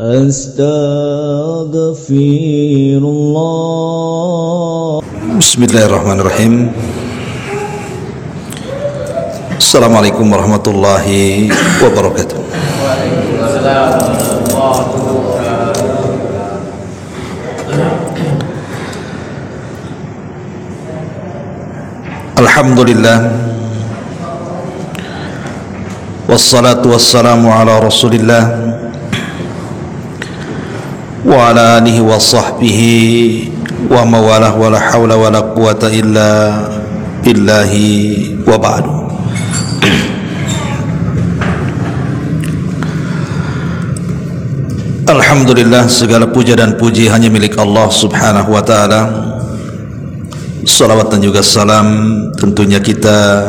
Astaghfirullah. Bismillahirrahmanirrahim. Assalamualaikum warahmatullahi wabarakatuh. Alhamdulillah, wassalatu wassalamu ala rasulillah wa ala alihi wa sahbihi wa mawalah wa la hawla wa la quwata illa billahi wa ba'du. Alhamdulillah, segala puja dan puji hanya milik Allah subhanahu wa ta'ala. Salawat dan juga salam tentunya kita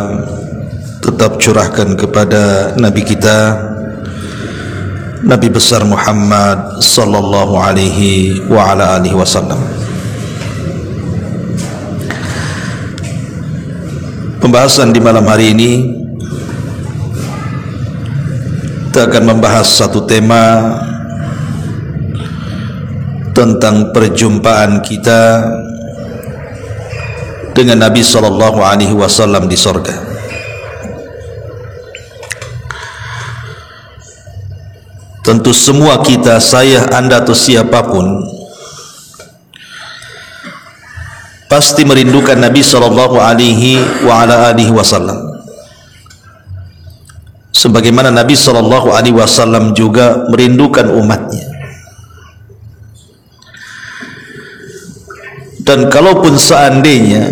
tetap curahkan kepada Nabi kita, Nabi besar Muhammad sallallahu alaihi wa ala alihi wasallam. Pembahasan di malam hari ini kita akan membahas satu tema tentang perjumpaan kita dengan Nabi sallallahu alaihi wasallam di surga. Tentu semua kita, saya, Anda atau siapapun pasti merindukan Nabi sallallahu alaihi wa ala alihi wasallam. Sebagaimana Nabi sallallahu alaihi wasallam juga merindukan umatnya. Dan kalaupun seandainya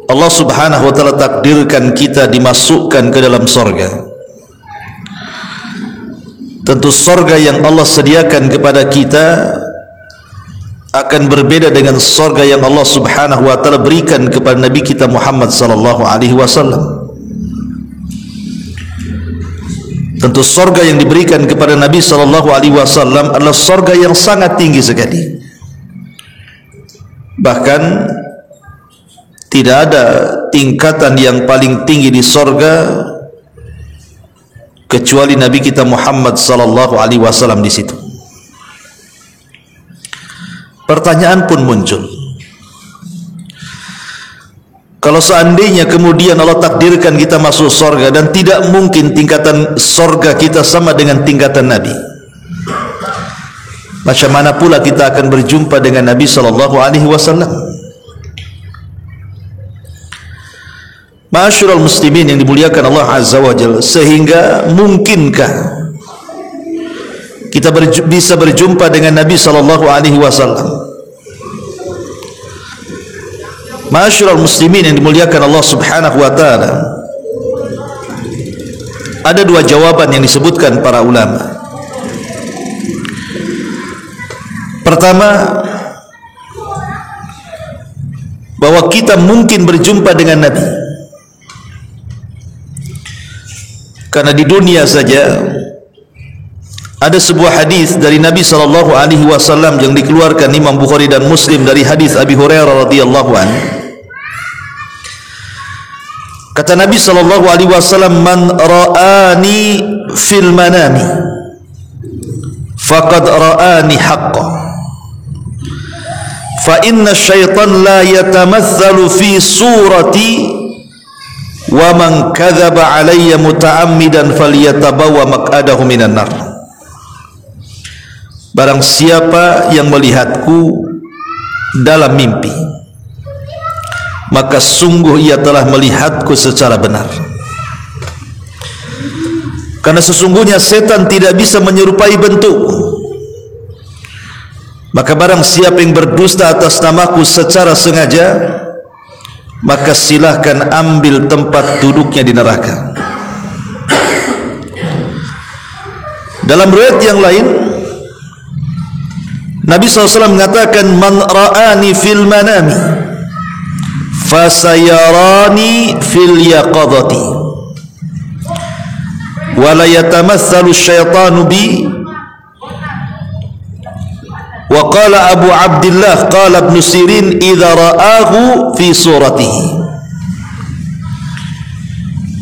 Allah subhanahu wa ta'ala takdirkan kita dimasukkan ke dalam sorga, tentu sorga yang Allah sediakan kepada kita akan berbeda dengan sorga yang Allah subhanahu wa ta'ala berikan kepada Nabi kita Muhammad sallallahu alaihi wasallam. Tentu sorga yang diberikan kepada Nabi sallallahu alaihi wasallam adalah sorga yang sangat tinggi sekali. Bahkan tidak ada tingkatan yang paling tinggi di sorga kecuali Nabi kita Muhammad sallallahu alaihi wasallam di situ. Pertanyaan pun muncul, kalau seandainya kemudian Allah takdirkan kita masuk sorga dan tidak mungkin tingkatan sorga kita sama dengan tingkatan Nabi, macam mana pula kita akan berjumpa dengan Nabi sallallahu alaihi wasallam? Ma'asyiral muslimin yang dimuliakan Allah azza wa jalla, sehingga mungkinkah kita bisa berjumpa dengan Nabi sallallahu alaihi wasallam? Ma'asyiral muslimin yang dimuliakan Allah subhanahu wa ta'ala, ada dua jawaban yang disebutkan para ulama. Pertama, bahwa kita mungkin berjumpa dengan Nabi karena di dunia saja ada sebuah hadis dari Nabi sallallahu alaihi wasallam yang dikeluarkan Imam Bukhari dan Muslim dari hadis Abi Hurairah radhiyallahu anhu. Kata Nabi sallallahu alaihi wasallam, "Man ra'ani fil manami faqad ra'ani haqqan. Fa inna syaitan la yatamatsalu fi surati wa man kadzaba alayya muta'ammidan falyatabawwa maq'adahu minan nar." Barang siapa yang melihatku dalam mimpi, maka sungguh ia telah melihatku secara benar. Karena sesungguhnya setan tidak bisa menyerupai bentuk. Maka barang siapa yang berdusta atas namaku secara sengaja, maka silahkan ambil tempat duduknya di neraka. Dalam riwayat yang lain, Nabi SAW mengatakan, "Man ra'ani fil manami fasayarani fil yaqadati wa la yatamatsalu syaitanu bi." Wa qala Abu Abdullah qala Ibnu Sirin idza ra'ahu fi suratihi.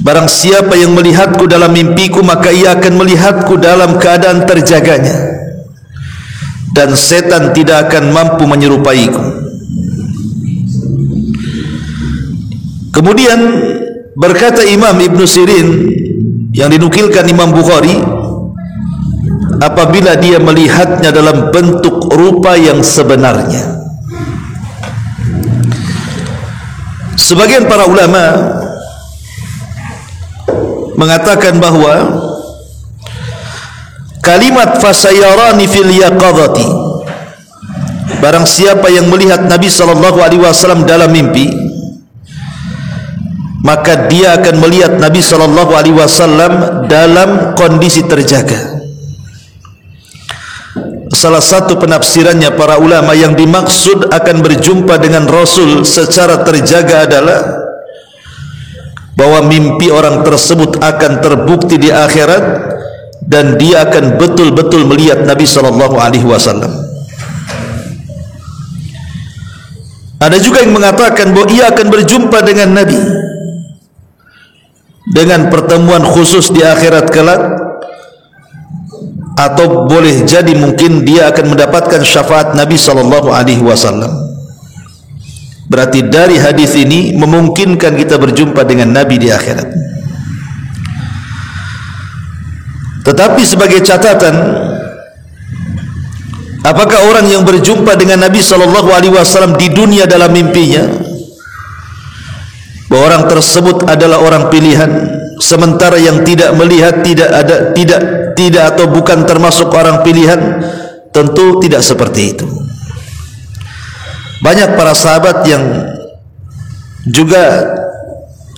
barang siapa yang melihatku dalam mimpiku, maka ia akan melihatku dalam keadaan terjaganya, dan setan tidak akan mampu menyerupaiku. Kemudian berkata Imam Ibn Sirin yang dinukilkan Imam Bukhari, apabila dia melihatnya dalam bentuk rupa yang sebenarnya. Sebagian para ulama mengatakan bahwa kalimat fasayarani fil yaqadati, barang siapa yang melihat Nabi SAW dalam mimpi, maka dia akan melihat Nabi SAW dalam kondisi terjaga. Salah satu penafsirannya para ulama, yang dimaksud akan berjumpa dengan Rasul secara terjaga adalah bahwa mimpi orang tersebut akan terbukti di akhirat dan dia akan betul-betul melihat Nabi SAW. Ada juga yang mengatakan bahwa ia akan berjumpa dengan Nabi dengan pertemuan khusus di akhirat kelak, atau boleh jadi mungkin dia akan mendapatkan syafaat Nabi SAW. Berarti dari hadis ini memungkinkan kita berjumpa dengan Nabi di akhirat. Tetapi sebagai catatan, apakah orang yang berjumpa dengan Nabi SAW di dunia dalam mimpinya, bahwa orang tersebut adalah orang pilihan, sementara yang tidak melihat tidak atau bukan termasuk orang pilihan? Tentu tidak seperti itu. Banyak para sahabat yang juga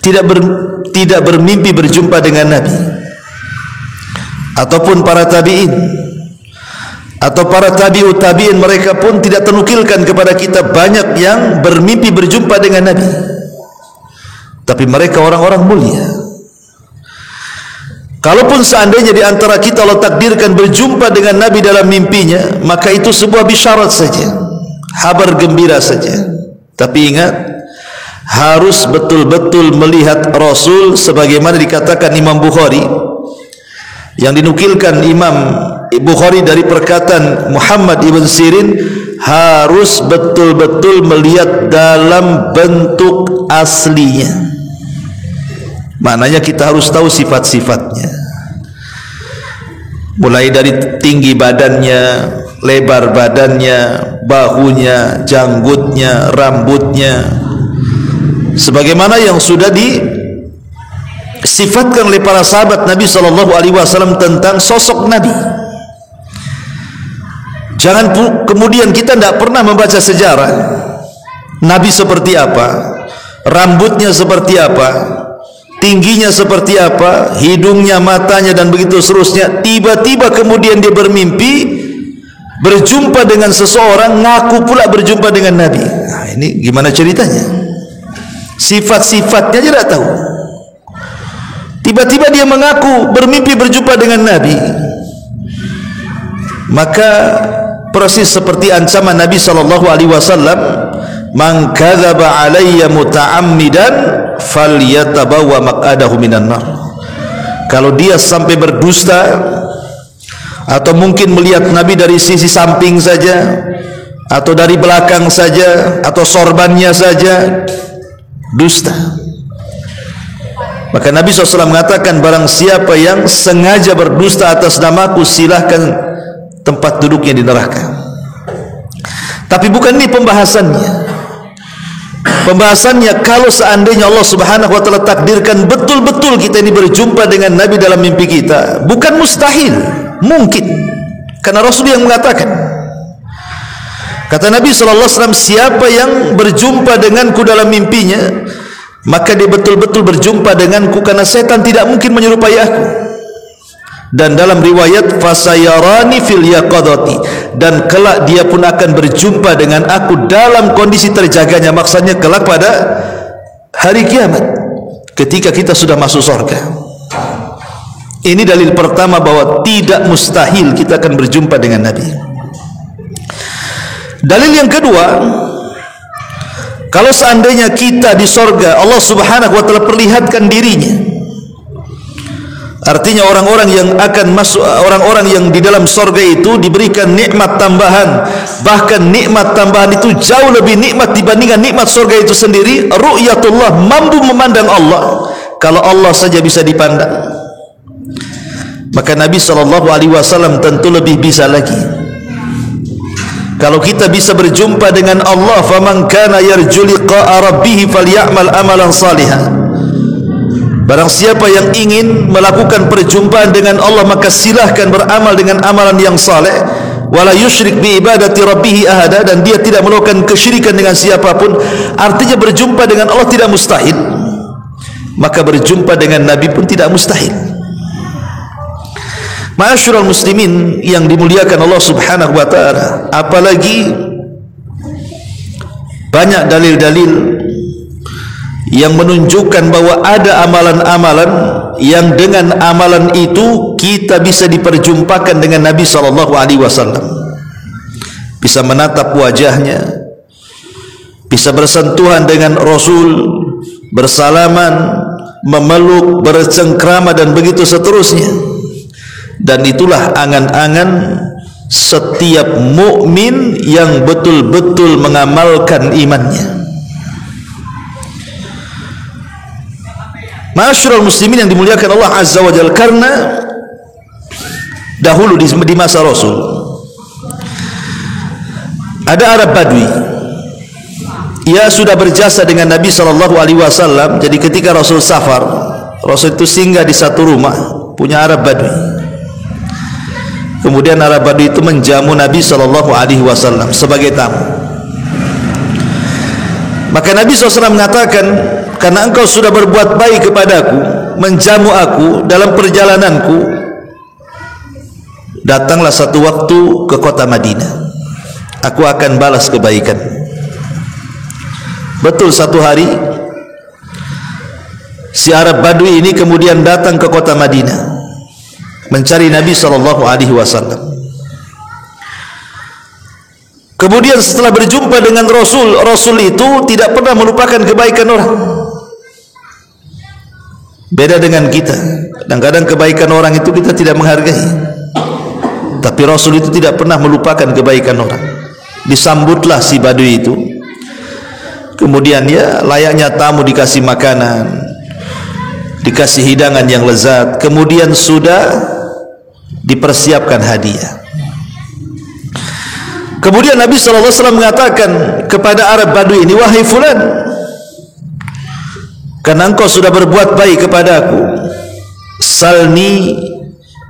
tidak bermimpi berjumpa dengan Nabi, ataupun para tabi'in atau para tabi'ut tabi'in, mereka pun tidak tenukilkan kepada kita banyak yang bermimpi berjumpa dengan Nabi, tapi mereka orang-orang mulia. Kalaupun seandainya di antara kita Allah takdirkan berjumpa dengan Nabi dalam mimpinya, maka itu sebuah bisyarat saja, kabar gembira saja. Tapi ingat, harus betul-betul melihat Rasul, sebagaimana dikatakan Imam Bukhari, yang dinukilkan Imam Bukhari dari perkataan Muhammad ibn Sirin, harus betul-betul melihat dalam bentuk aslinya. Maknanya kita harus tahu sifat-sifatnya, mulai dari tinggi badannya, lebar badannya, bahunya, janggutnya, rambutnya, sebagaimana yang sudah disifatkan oleh para sahabat Nabi SAW tentang sosok Nabi. Jangan kemudian kita tidak pernah membaca sejarah Nabi seperti apa, rambutnya seperti apa, tingginya seperti apa, hidungnya, matanya, dan begitu seterusnya. Tiba-tiba kemudian dia bermimpi berjumpa dengan seseorang, ngaku pula berjumpa dengan Nabi. Nah, ini gimana ceritanya? Sifat-sifatnya aja tidak tahu. Tiba-tiba dia mengaku bermimpi berjumpa dengan Nabi. Maka persis seperti ancaman Nabi SAW, man kadzaba alayya muta'ammidan falyatabawa maq'adahu minan nar. Kalau dia sampai berdusta, atau mungkin melihat Nabi dari sisi samping saja, atau dari belakang saja, atau sorbannya saja, dusta. Maka Nabi SAW mengatakan, barang siapa yang sengaja berdusta atas namaku, silahkan tempat duduknya di neraka. Tapi bukan ini pembahasannya. Pembahasannya, kalau seandainya Allah Subhanahu wa taala takdirkan betul-betul kita ini berjumpa dengan Nabi dalam mimpi kita, bukan mustahil, mungkin. Karena Rasul yang mengatakan, kata Nabi sallallahu alaihi wasallam, siapa yang berjumpa denganku dalam mimpinya, maka dia betul-betul berjumpa denganku, karena setan tidak mungkin menyerupai aku. Dan dalam riwayat fasayarani fil yaqadati, dan kelak dia pun akan berjumpa dengan aku dalam kondisi terjaganya. Maksudnya kelak pada hari kiamat, ketika kita sudah masuk surga. Ini dalil pertama bahwa tidak mustahil kita akan berjumpa dengan Nabi. Dalil yang kedua, kalau seandainya kita di surga, Allah Subhanahu wa taala perlihatkan dirinya, Artinya orang-orang yang akan masuk, orang-orang yang di dalam surga itu diberikan nikmat tambahan. Bahkan nikmat tambahan itu jauh lebih nikmat dibandingkan nikmat surga itu sendiri. Ru'yatullah, mampu memandang Allah. Kalau Allah saja bisa dipandang, maka Nabi SAW tentu lebih bisa lagi. Kalau kita bisa berjumpa dengan Allah, faman kana yarju liqa'a rabbih falyamal amalan salihan. Barang siapa yang ingin melakukan perjumpaan dengan Allah, maka silahkan beramal dengan amalan yang saleh. Wala yusyrik bi ibadati rabbih ahada, dan dia tidak melakukan kesyirikan dengan siapapun. Artinya berjumpa dengan Allah tidak mustahil, maka berjumpa dengan Nabi pun tidak mustahil. Ma'asyiral muslimin yang dimuliakan Allah Subhanahu wa taala, apalagi banyak dalil-dalil yang menunjukkan bahwa ada amalan-amalan yang dengan amalan itu kita bisa diperjumpakan dengan Nabi SAW. Bisa menatap wajahnya, bisa bersentuhan dengan Rasul, bersalaman, memeluk, bercengkrama, dan begitu seterusnya. Dan itulah angan-angan setiap mukmin yang betul-betul mengamalkan imannya. Ma'asyiral muslimin yang dimuliakan Allah Azza wa Jalla, karena dahulu di masa Rasul ada Arab Badui. Ia sudah berjasa dengan Nabi SAW. Jadi ketika Rasul safar, Rasul itu singgah di satu rumah punya Arab Badui. Kemudian Arab Badui itu menjamu Nabi SAW sebagai tamu. Maka Nabi SAW mengatakan, karena engkau sudah berbuat baik kepadaku, menjamu aku dalam perjalananku, datanglah satu waktu ke kota Madinah, aku akan balas kebaikan. Betul, satu hari si Arab Badui ini kemudian datang ke kota Madinah mencari Nabi SAW. Kemudian setelah berjumpa dengan Rasul, Rasul itu tidak pernah melupakan kebaikan orang. Beda dengan kita, kadang-kadang kebaikan orang itu kita tidak menghargai, tapi Rasul itu tidak pernah melupakan kebaikan orang. Disambutlah si Badui itu, kemudian ya layaknya tamu dikasih makanan, dikasih hidangan yang lezat, kemudian sudah dipersiapkan hadiah. Kemudian Nabi SAW mengatakan kepada Arab Badui ini, wahai fulan, karena engkau sudah berbuat baik kepada aku, salni,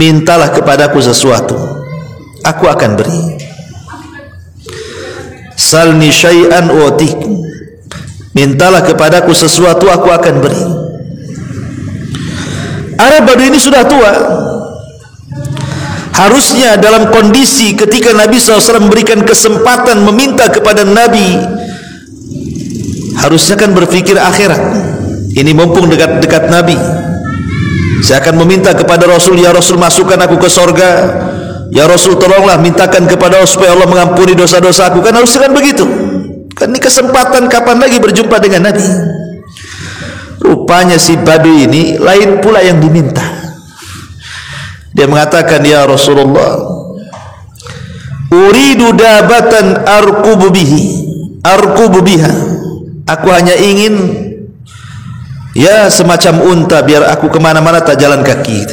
mintalah kepadaku sesuatu, aku akan beri. Salni syai'an u'tik, mintalah kepadaku sesuatu, aku akan beri. Arab Badui ini sudah tua. Harusnya dalam kondisi ketika Nabi SAW memberikan kesempatan meminta kepada Nabi, harusnya kan berpikir akhirat. Ini mumpung dekat-dekat Nabi, saya akan meminta kepada Rasul, ya Rasul masukkan aku ke sorga, ya Rasul tolonglah mintakan kepada Allah supaya Allah mengampuni dosa-dosa aku. Kan harusnya kan begitu. Kan ini kesempatan kapan lagi berjumpa dengan Nabi. Rupanya si Badui ini lain pula yang diminta. Dia mengatakan, ya Rasulullah, uridu dabatan arkubu biha, aku hanya ingin ya semacam unta biar aku kemana-mana tak jalan kaki.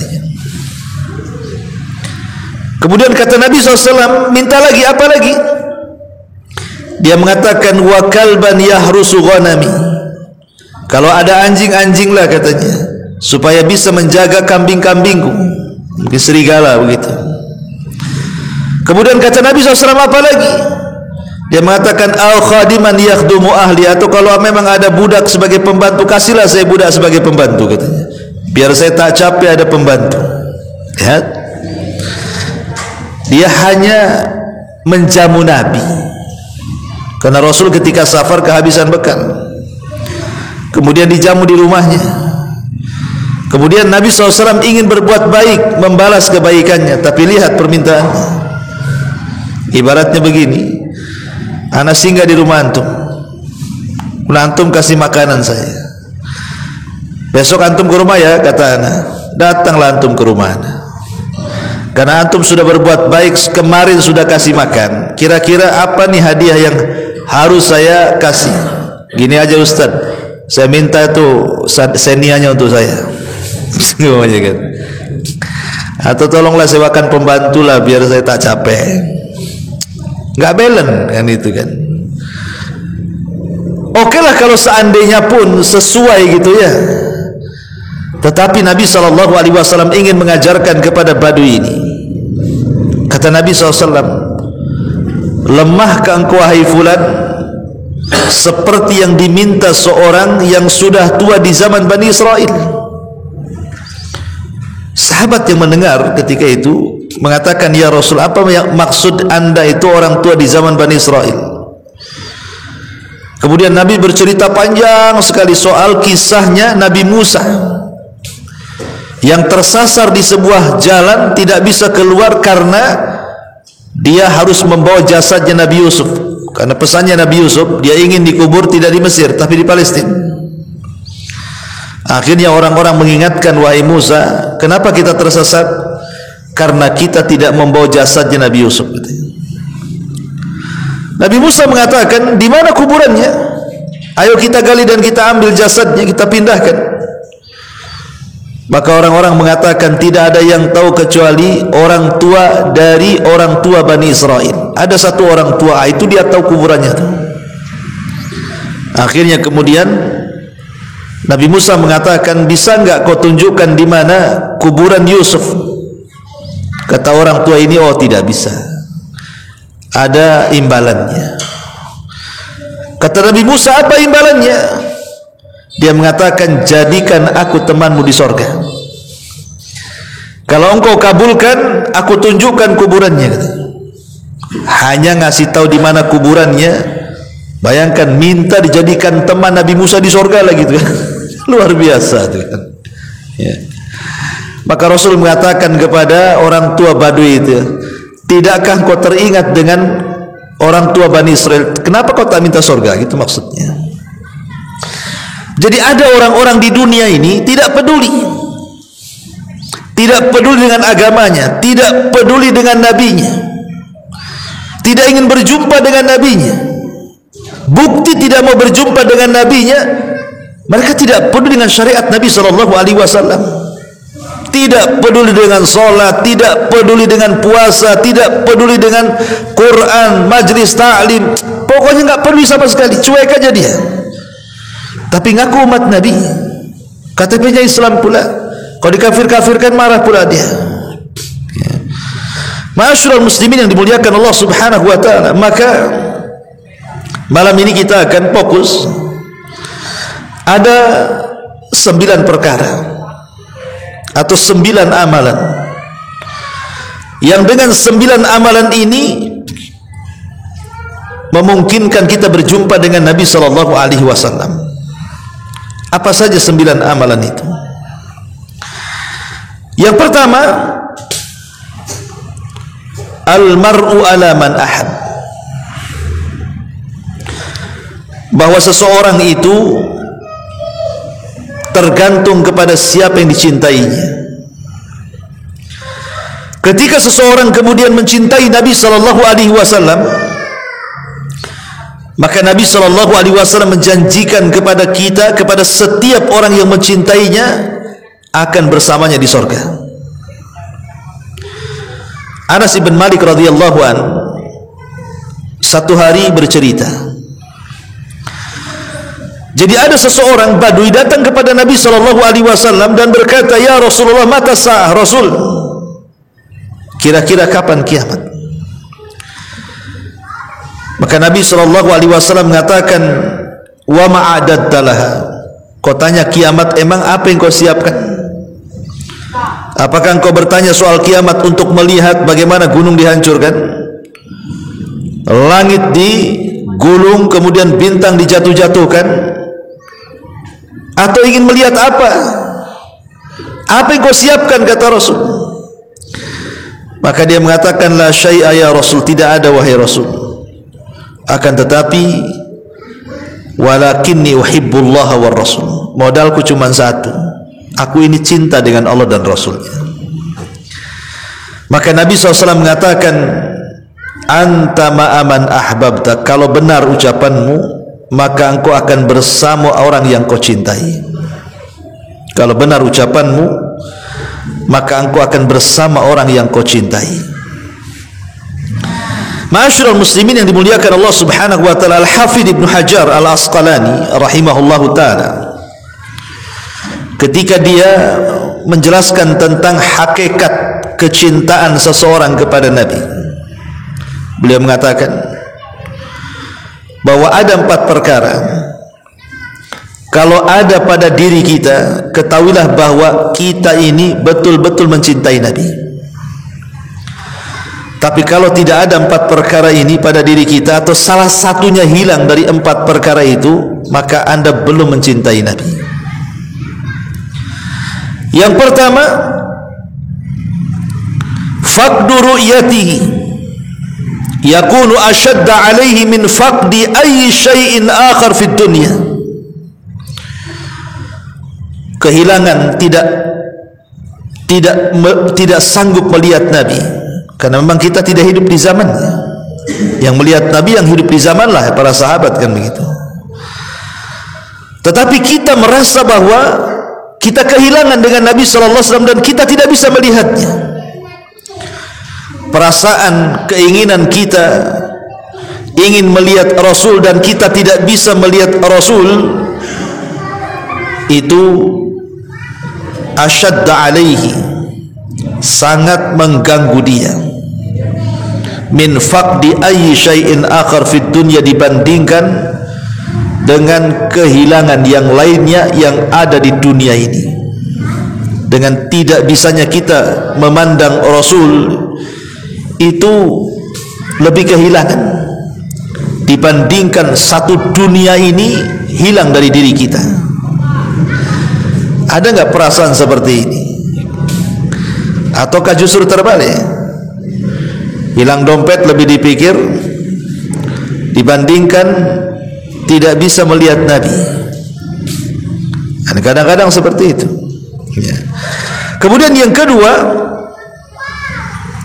Kemudian kata Nabi SAW, minta lagi, apa lagi? Dia mengatakan, wa kalban yahrusu ghanami, kalau ada anjing-anjing lah katanya, supaya bisa menjaga kambing-kambingku. Mungkin serigala begitu. Kemudian kata Nabi SAW, apa lagi? Dia mengatakan, al khadiman yakhdumu ahli, atau kalau memang ada budak sebagai pembantu, kasihlah saya budak sebagai pembantu katanya, biar saya tak capek ada pembantu. Lihat, dia hanya menjamu Nabi, karena Rasul ketika safar kehabisan bekal, kemudian dijamu di rumahnya. Kemudian Nabi SAW ingin berbuat baik, membalas kebaikannya, tapi lihat permintaannya. Ibaratnya begini, ana singgah di rumah antum, antum kasih makanan saya, Besok antum ke rumah ya, kata ana. Datanglah antum ke rumah ana. Karena antum sudah berbuat baik, kemarin sudah kasih makan. Kira-kira apa nih hadiah yang harus saya kasih? Gini aja Ustaz, saya minta itu senianya untuk saya. Kan? Atau tolonglah sewakan pembantu lah biar saya tak capek. Nggak balance kan itu kan. Oke lah kalau seandainya pun sesuai gitu ya. Tetapi Nabi SAW ingin mengajarkan kepada Badui ini. Kata Nabi SAW, lemahkah engkau wahai fulan seperti yang diminta seorang yang sudah tua di zaman Bani Israel. Sahabat yang mendengar ketika itu mengatakan, ya Rasul, apa yang maksud anda itu orang tua di zaman Bani Israel? Kemudian Nabi bercerita panjang sekali soal kisahnya Nabi Musa yang tersasar di sebuah jalan, tidak bisa keluar karena dia harus membawa jasadnya Nabi Yusuf. Karena pesannya Nabi Yusuf, dia ingin dikubur tidak di Mesir tapi di Palestina. Akhirnya orang-orang mengingatkan, wahai Musa, kenapa kita tersesat? Karena kita tidak membawa jasadnya Nabi Yusuf. Nabi Musa mengatakan, di mana kuburannya? Ayo kita gali dan kita ambil jasadnya, kita pindahkan. Maka orang-orang mengatakan, tidak ada yang tahu kecuali orang tua dari orang tua Bani Israel. Ada satu orang tua, itu dia tahu kuburannya. Akhirnya kemudian Nabi Musa mengatakan, bisa enggak kau tunjukkan di mana kuburan Yusuf? Kata orang tua ini, oh tidak bisa, ada imbalannya. Kata Nabi Musa, apa imbalannya? Dia mengatakan, jadikan aku temanmu di sorga. Kalau engkau kabulkan, aku tunjukkan kuburannya. Hanya ngasih tahu di mana kuburannya. Bayangkan, minta dijadikan teman Nabi Musa di sorga lagi tuh. Luar biasa tuh kan. Ya. Maka Rasul mengatakan kepada orang tua Badui itu, tidakkah kau teringat dengan orang tua Bani Israel? Kenapa kau tak minta sorga? Gitu maksudnya. Jadi ada orang-orang di dunia ini tidak peduli dengan agamanya, tidak peduli dengan nabinya, tidak ingin berjumpa dengan nabinya. Bukti tidak mau berjumpa dengan nabinya, mereka tidak peduli dengan syariat Nabi SAW, tidak peduli dengan sholat, tidak peduli dengan puasa, tidak peduli dengan Quran, majlis ta'lim, pokoknya nggak peduli sama sekali, cuek aja dia. Tapi ngaku umat Nabi, KTP-nya Islam pula. Kalau dikafir-kafirkan marah pula dia. Ma'asyiral muslimin yang dimuliakan Allah Subhanahu wa taala, maka malam ini kita akan fokus ada 9 perkara atau 9 amalan yang dengan 9 amalan ini memungkinkan kita berjumpa dengan Nabi sallallahu alaihi wasallam. Apa saja 9 amalan itu? Yang pertama, al-mar'u ala man ahab. Bahwa seseorang itu tergantung kepada siapa yang dicintainya. Ketika seseorang kemudian mencintai Nabi sallallahu alaihi wasallam, maka Nabi SAW menjanjikan kepada kita, kepada setiap orang yang mencintainya, akan bersamanya di sorga. Anas ibn Malik radhiyallahu an satu hari bercerita, jadi ada seseorang Badui datang kepada Nabi SAW dan berkata, ya Rasulullah, mata sa'ah Rasul, kira-kira kapan kiamat? Maka Nabi SAW mengatakan, wa ma'adattalaha. Kau tanya kiamat, emang apa yang kau siapkan? Apakah engkau bertanya soal kiamat untuk melihat bagaimana gunung dihancurkan, langit digulung, kemudian bintang dijatuh-jatuhkan, atau ingin melihat apa? Apa yang kau siapkan, kata Rasul? Maka dia mengatakan, la syai'a ya Rasul, tidak ada wahai Rasul. Akan tetapi walakinni uhibbullaha war rasul, modalku cuma satu, Aku ini cinta dengan Allah dan Rasulnya. Maka Nabi SAW mengatakan, anta ma'aman ahbabta. Kalau benar ucapanmu, maka engkau akan bersama orang yang kau cintai. Kalau benar ucapanmu, maka engkau akan bersama orang yang kau cintai. Ma'asyiral muslimin yang dimuliakan Allah Subhanahu wa taala, Al-Hafidz Ibnu Hajar Al-Asqalani rahimahullahu taala, ketika dia menjelaskan tentang hakikat kecintaan seseorang kepada Nabi, beliau mengatakan bahwa ada 4 perkara. Kalau ada pada diri kita, ketahuilah bahwa kita ini betul-betul mencintai Nabi. Tapi kalau tidak ada 4 perkara ini pada diri kita, atau salah satunya hilang dari 4 perkara itu, maka Anda belum mencintai Nabi. Yang pertama, faqdu ru'yatihi yakunu ashadda alaihi min faqdi ayyi syai'in akhar fid dunya. Kehilangan, tidak sanggup melihat Nabi, karena memang kita tidak hidup di zamannya. Yang melihat Nabi yang hidup di zaman lah para sahabat, kan begitu. Tetapi kita merasa bahwa kita kehilangan dengan Nabi SAW dan kita tidak bisa melihatnya. Perasaan, keinginan kita ingin melihat Rasul dan kita tidak bisa melihat Rasul, itu asyadda alaihi, sangat mengganggu dia, min faqdi ayyi syai'in akhar fid dunya, dibandingkan dengan kehilangan yang lainnya yang ada di dunia ini. Dengan tidak bisanya kita memandang Rasul, itu lebih kehilangan dibandingkan satu dunia ini hilang dari diri kita. Ada nggak perasaan seperti ini? Ataukah justru terbalik? Hilang dompet lebih dipikir dibandingkan tidak bisa melihat Nabi. Kadang-kadang seperti itu ya. Kemudian yang kedua,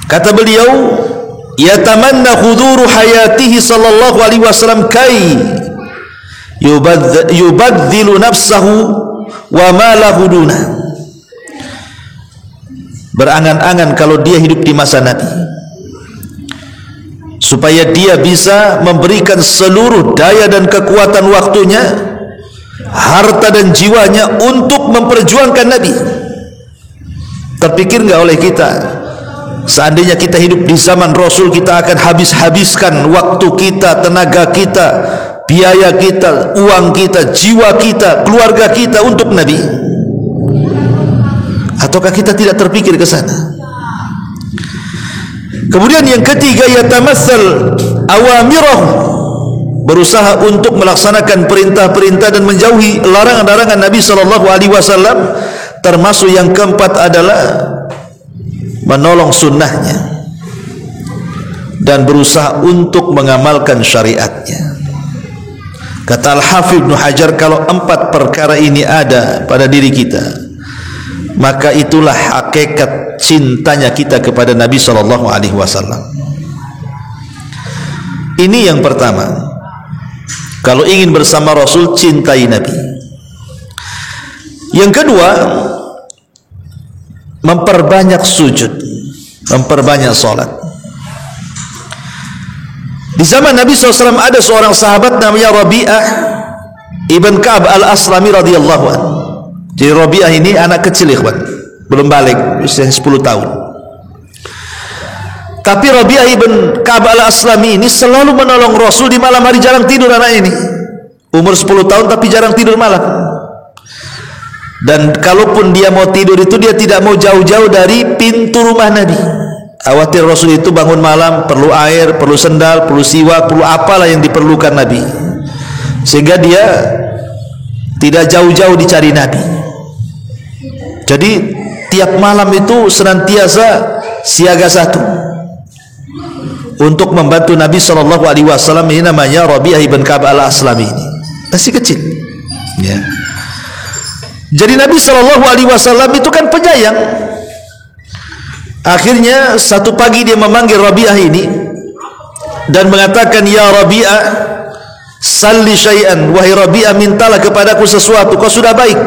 kata beliau, yatamanna huduru hayatihi sallallahu alaihi wasallam kai yubadzilu nafsahu wa malahu duna. Berangan-angan kalau dia hidup di masa Nabi, supaya dia bisa memberikan seluruh daya dan kekuatan waktunya, harta dan jiwanya untuk memperjuangkan Nabi. Terpikir nggak oleh kita, seandainya kita hidup di zaman Rasul, kita akan habis-habiskan waktu kita, tenaga kita, biaya kita, uang kita, jiwa kita, keluarga kita untuk Nabi? Ataukah kita tidak terpikir ke sana? Kemudian yang ketiga, yatamassal awamirahu, berusaha untuk melaksanakan perintah-perintah dan menjauhi larangan-larangan Nabi sallallahu alaihi wasallam. Termasuk yang keempat adalah menolong sunnahnya dan berusaha untuk mengamalkan syariatnya. Kata Al-Hafidz Ibnu Hajar, kalau 4 perkara ini ada pada diri kita, maka itulah hakikat cintanya kita kepada Nabi sallallahu alaihi wasallam. Ini yang pertama. Kalau ingin bersama Rasul, cintai Nabi. Yang kedua, memperbanyak sujud, memperbanyak salat. Di zaman Nabi SAW ada seorang sahabat namanya Rabi'ah ibn Ka'ab al-Aslami radhiyallahu anhu. Jadi Rabi'ah ini anak kecil, ikhwan, belum balik, usia 10 tahun. Tapi Rabi'ah ibn Ka'ab al-Aslami ini selalu menolong Rasul di malam hari, jarang tidur anak ini. Umur 10 tahun tapi jarang tidur malam. Dan kalaupun dia mau tidur itu, dia tidak mau jauh-jauh dari pintu rumah Nabi. Khawatir Rasul itu bangun malam, perlu air, perlu sendal, perlu siwak, perlu apalah yang diperlukan Nabi, sehingga dia tidak jauh-jauh dicari Nabi. Jadi tiap malam itu senantiasa siaga satu untuk membantu Nabi sallallahu alaihi wasallam. Ini namanya Rabi'ah ibn Ka'ab al-Aslami, ini masih kecil ya. Jadi Nabi SAW itu kan penyayang. Akhirnya satu pagi dia memanggil Rabi'ah ini dan mengatakan, ya Rabi'ah, salli syai'an, wahai Rabi'ah, mintalah kepadaku sesuatu, kau sudah baik,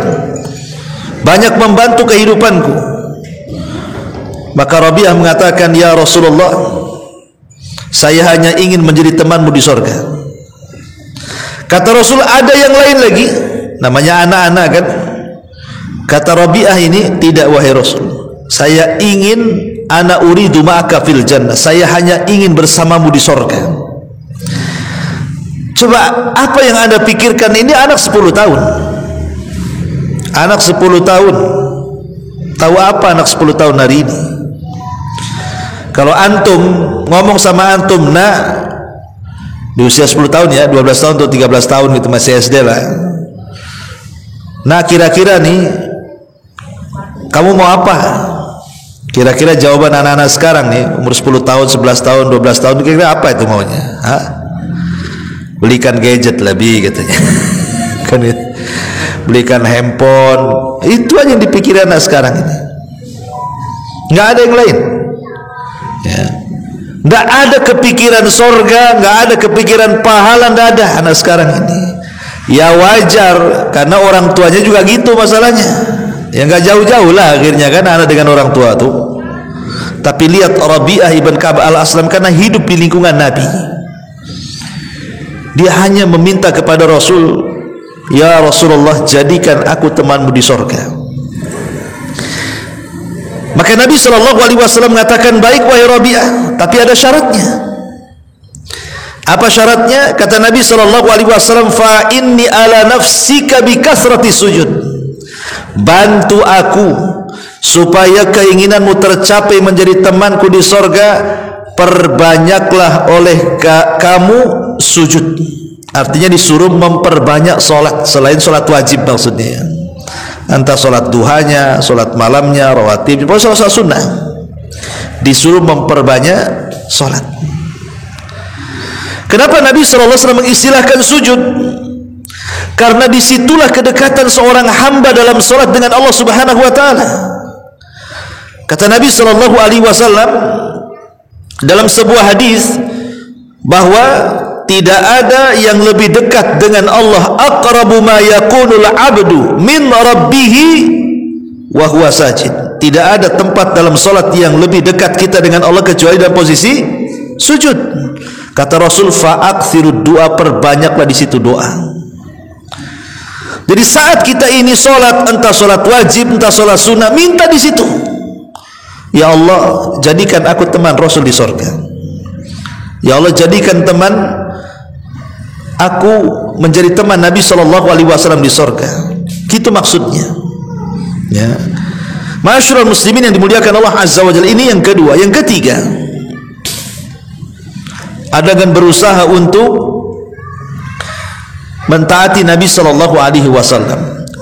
banyak membantu kehidupanku. Maka Rabi'ah mengatakan, ya Rasulullah, saya hanya ingin menjadi temanmu di sorga. Kata Rasul, ada yang lain lagi, namanya anak-anak kan. Kata Rabi'ah ini, tidak wahai Rasul, saya ingin, ana uridu ma'aka fil jannah, saya hanya ingin bersamamu di sorga. Coba apa yang anda pikirkan? Ini anak 10 tahun. Anak 10 tahun. Tahu apa anak 10 tahun hari ini? Kalau antum ngomong sama antum, nah di usia 10 tahun ya, 12 tahun atau 13 tahun itu masih SD lah. Nah kira-kira nih kamu mau apa? Kira-kira jawaban anak-anak sekarang nih, umur 10 tahun, 11 tahun, 12 tahun, kira-kira apa itu maunya? Hah? Belikan gadget lebih katanya. Kan ya? Belikan handphone. Itu aja yang dipikir anak sekarang ini. Nggak ada yang lain. Ya. Nggak ada kepikiran sorga, nggak ada kepikiran pahala, nggak ada anak sekarang ini. Ya wajar, karena orang tuanya juga gitu masalahnya. Ya nggak jauh-jauh lah akhirnya kan anak dengan orang tua tuh. Tapi lihat Rabi'ah ibn Ka'ab al-Aslam, karena hidup di lingkungan Nabi, dia hanya meminta kepada Rasul, ya Rasulullah, jadikan aku temanmu di sorga. Maka Nabi SAW mengatakan, baik wahai Rabi'ah, tapi ada syaratnya. Apa syaratnya? Kata Nabi SAW, fa inni ala nafsika bi kasrati sujud, bantu aku supaya keinginanmu tercapai menjadi temanku di sorga, perbanyaklah oleh kamu sujud. Artinya disuruh memperbanyak solat selain solat wajib maksudnya, entah solat duhanya, solat malamnya, rawatib, pokoknya solat sunnah, disuruh memperbanyak solat. Kenapa Nabi SAW mengistilahkan sujud? Karena disitulah kedekatan seorang hamba dalam solat dengan Allah Subhanahu Wa Taala. Kata Nabi SAW dalam sebuah hadis bahwa tidak ada yang lebih dekat dengan Allah, aqrabu ma yakunul abdu min rabbih wa huwa sajid. Tidak ada tempat dalam salat yang lebih dekat kita dengan Allah kecuali dalam posisi sujud. Kata Rasul, fa'aktsirud du'a, perbanyaklah di situ doa. Jadi saat kita ini salat, entah salat wajib, entah salat sunnah, minta di situ. Ya Allah, jadikan aku teman Rasul di surga. Ya Allah, jadikan teman aku menjadi teman Nabi SAW di surga. Gitu maksudnya. Ya. Ma'asyiral muslimin yang dimuliakan Allah Azza wa Jalla, ini yang kedua. Yang ketiga, ada dengan berusaha untuk mentaati Nabi SAW.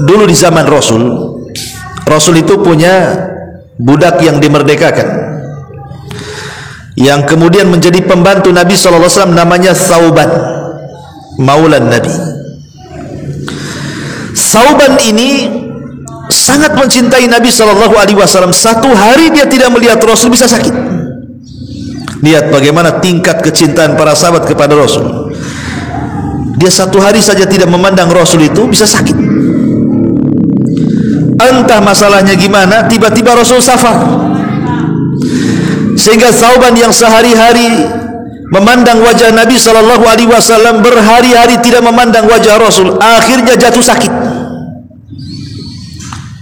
Dulu di zaman Rasul itu punya budak yang dimerdekakan, yang kemudian menjadi pembantu Nabi SAW, namanya Thauban, maulan Nabi. Thauban ini sangat mencintai Nabi SAW. Satu hari dia tidak melihat Rasul bisa sakit. Lihat bagaimana tingkat kecintaan para sahabat kepada Rasul. Dia satu hari saja tidak memandang Rasul itu bisa sakit. Entah masalahnya gimana, tiba-tiba Rasul safar, sehingga Thauban yang sehari-hari memandang wajah Nabi SAW, berhari-hari tidak memandang wajah Rasul, akhirnya jatuh sakit.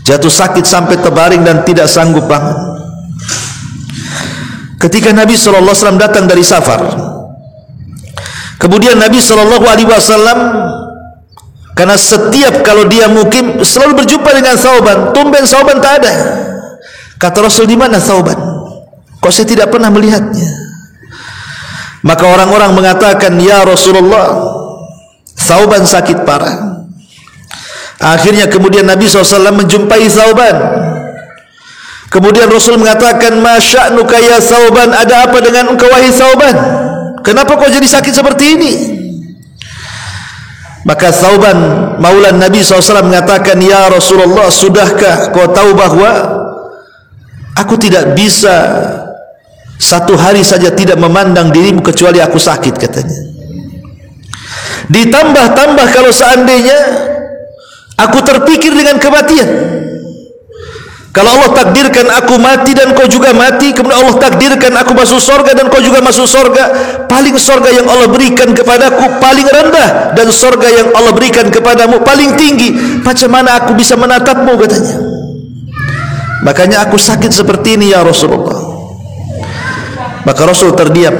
Jatuh sakit sampai terbaring dan tidak sanggup bangun. Ketika Nabi SAW datang dari safar, kemudian Nabi SAW, karena setiap kalau dia mukim selalu berjumpa dengan Thauban, tumben Thauban tak ada. Kata Rasul, di mana Thauban? Kok saya tidak pernah melihatnya? Maka orang-orang mengatakan, ya Rasulullah, Thauban sakit parah. Akhirnya kemudian Nabi SAW menjumpai Thauban. Kemudian Rasul mengatakan, ma sya'nuka ya Thauban, ada apa dengan engkau wahai Thauban? Kenapa kau jadi sakit seperti ini? Maka Thauban Maula Nabi SAW mengatakan, ya Rasulullah, sudahkah kau tahu bahwa aku tidak bisa satu hari saja tidak memandang dirimu kecuali aku sakit, katanya. Ditambah-tambah kalau seandainya aku terpikir dengan kematian, kalau Allah takdirkan aku mati dan kau juga mati, kemudian Allah takdirkan aku masuk surga dan kau juga masuk surga, paling surga yang Allah berikan kepadaku paling rendah, dan surga yang Allah berikan kepadamu paling tinggi. Macam mana aku bisa menatapmu, katanya. Makanya aku sakit seperti ini, ya Rasulullah. Maka Rasul terdiam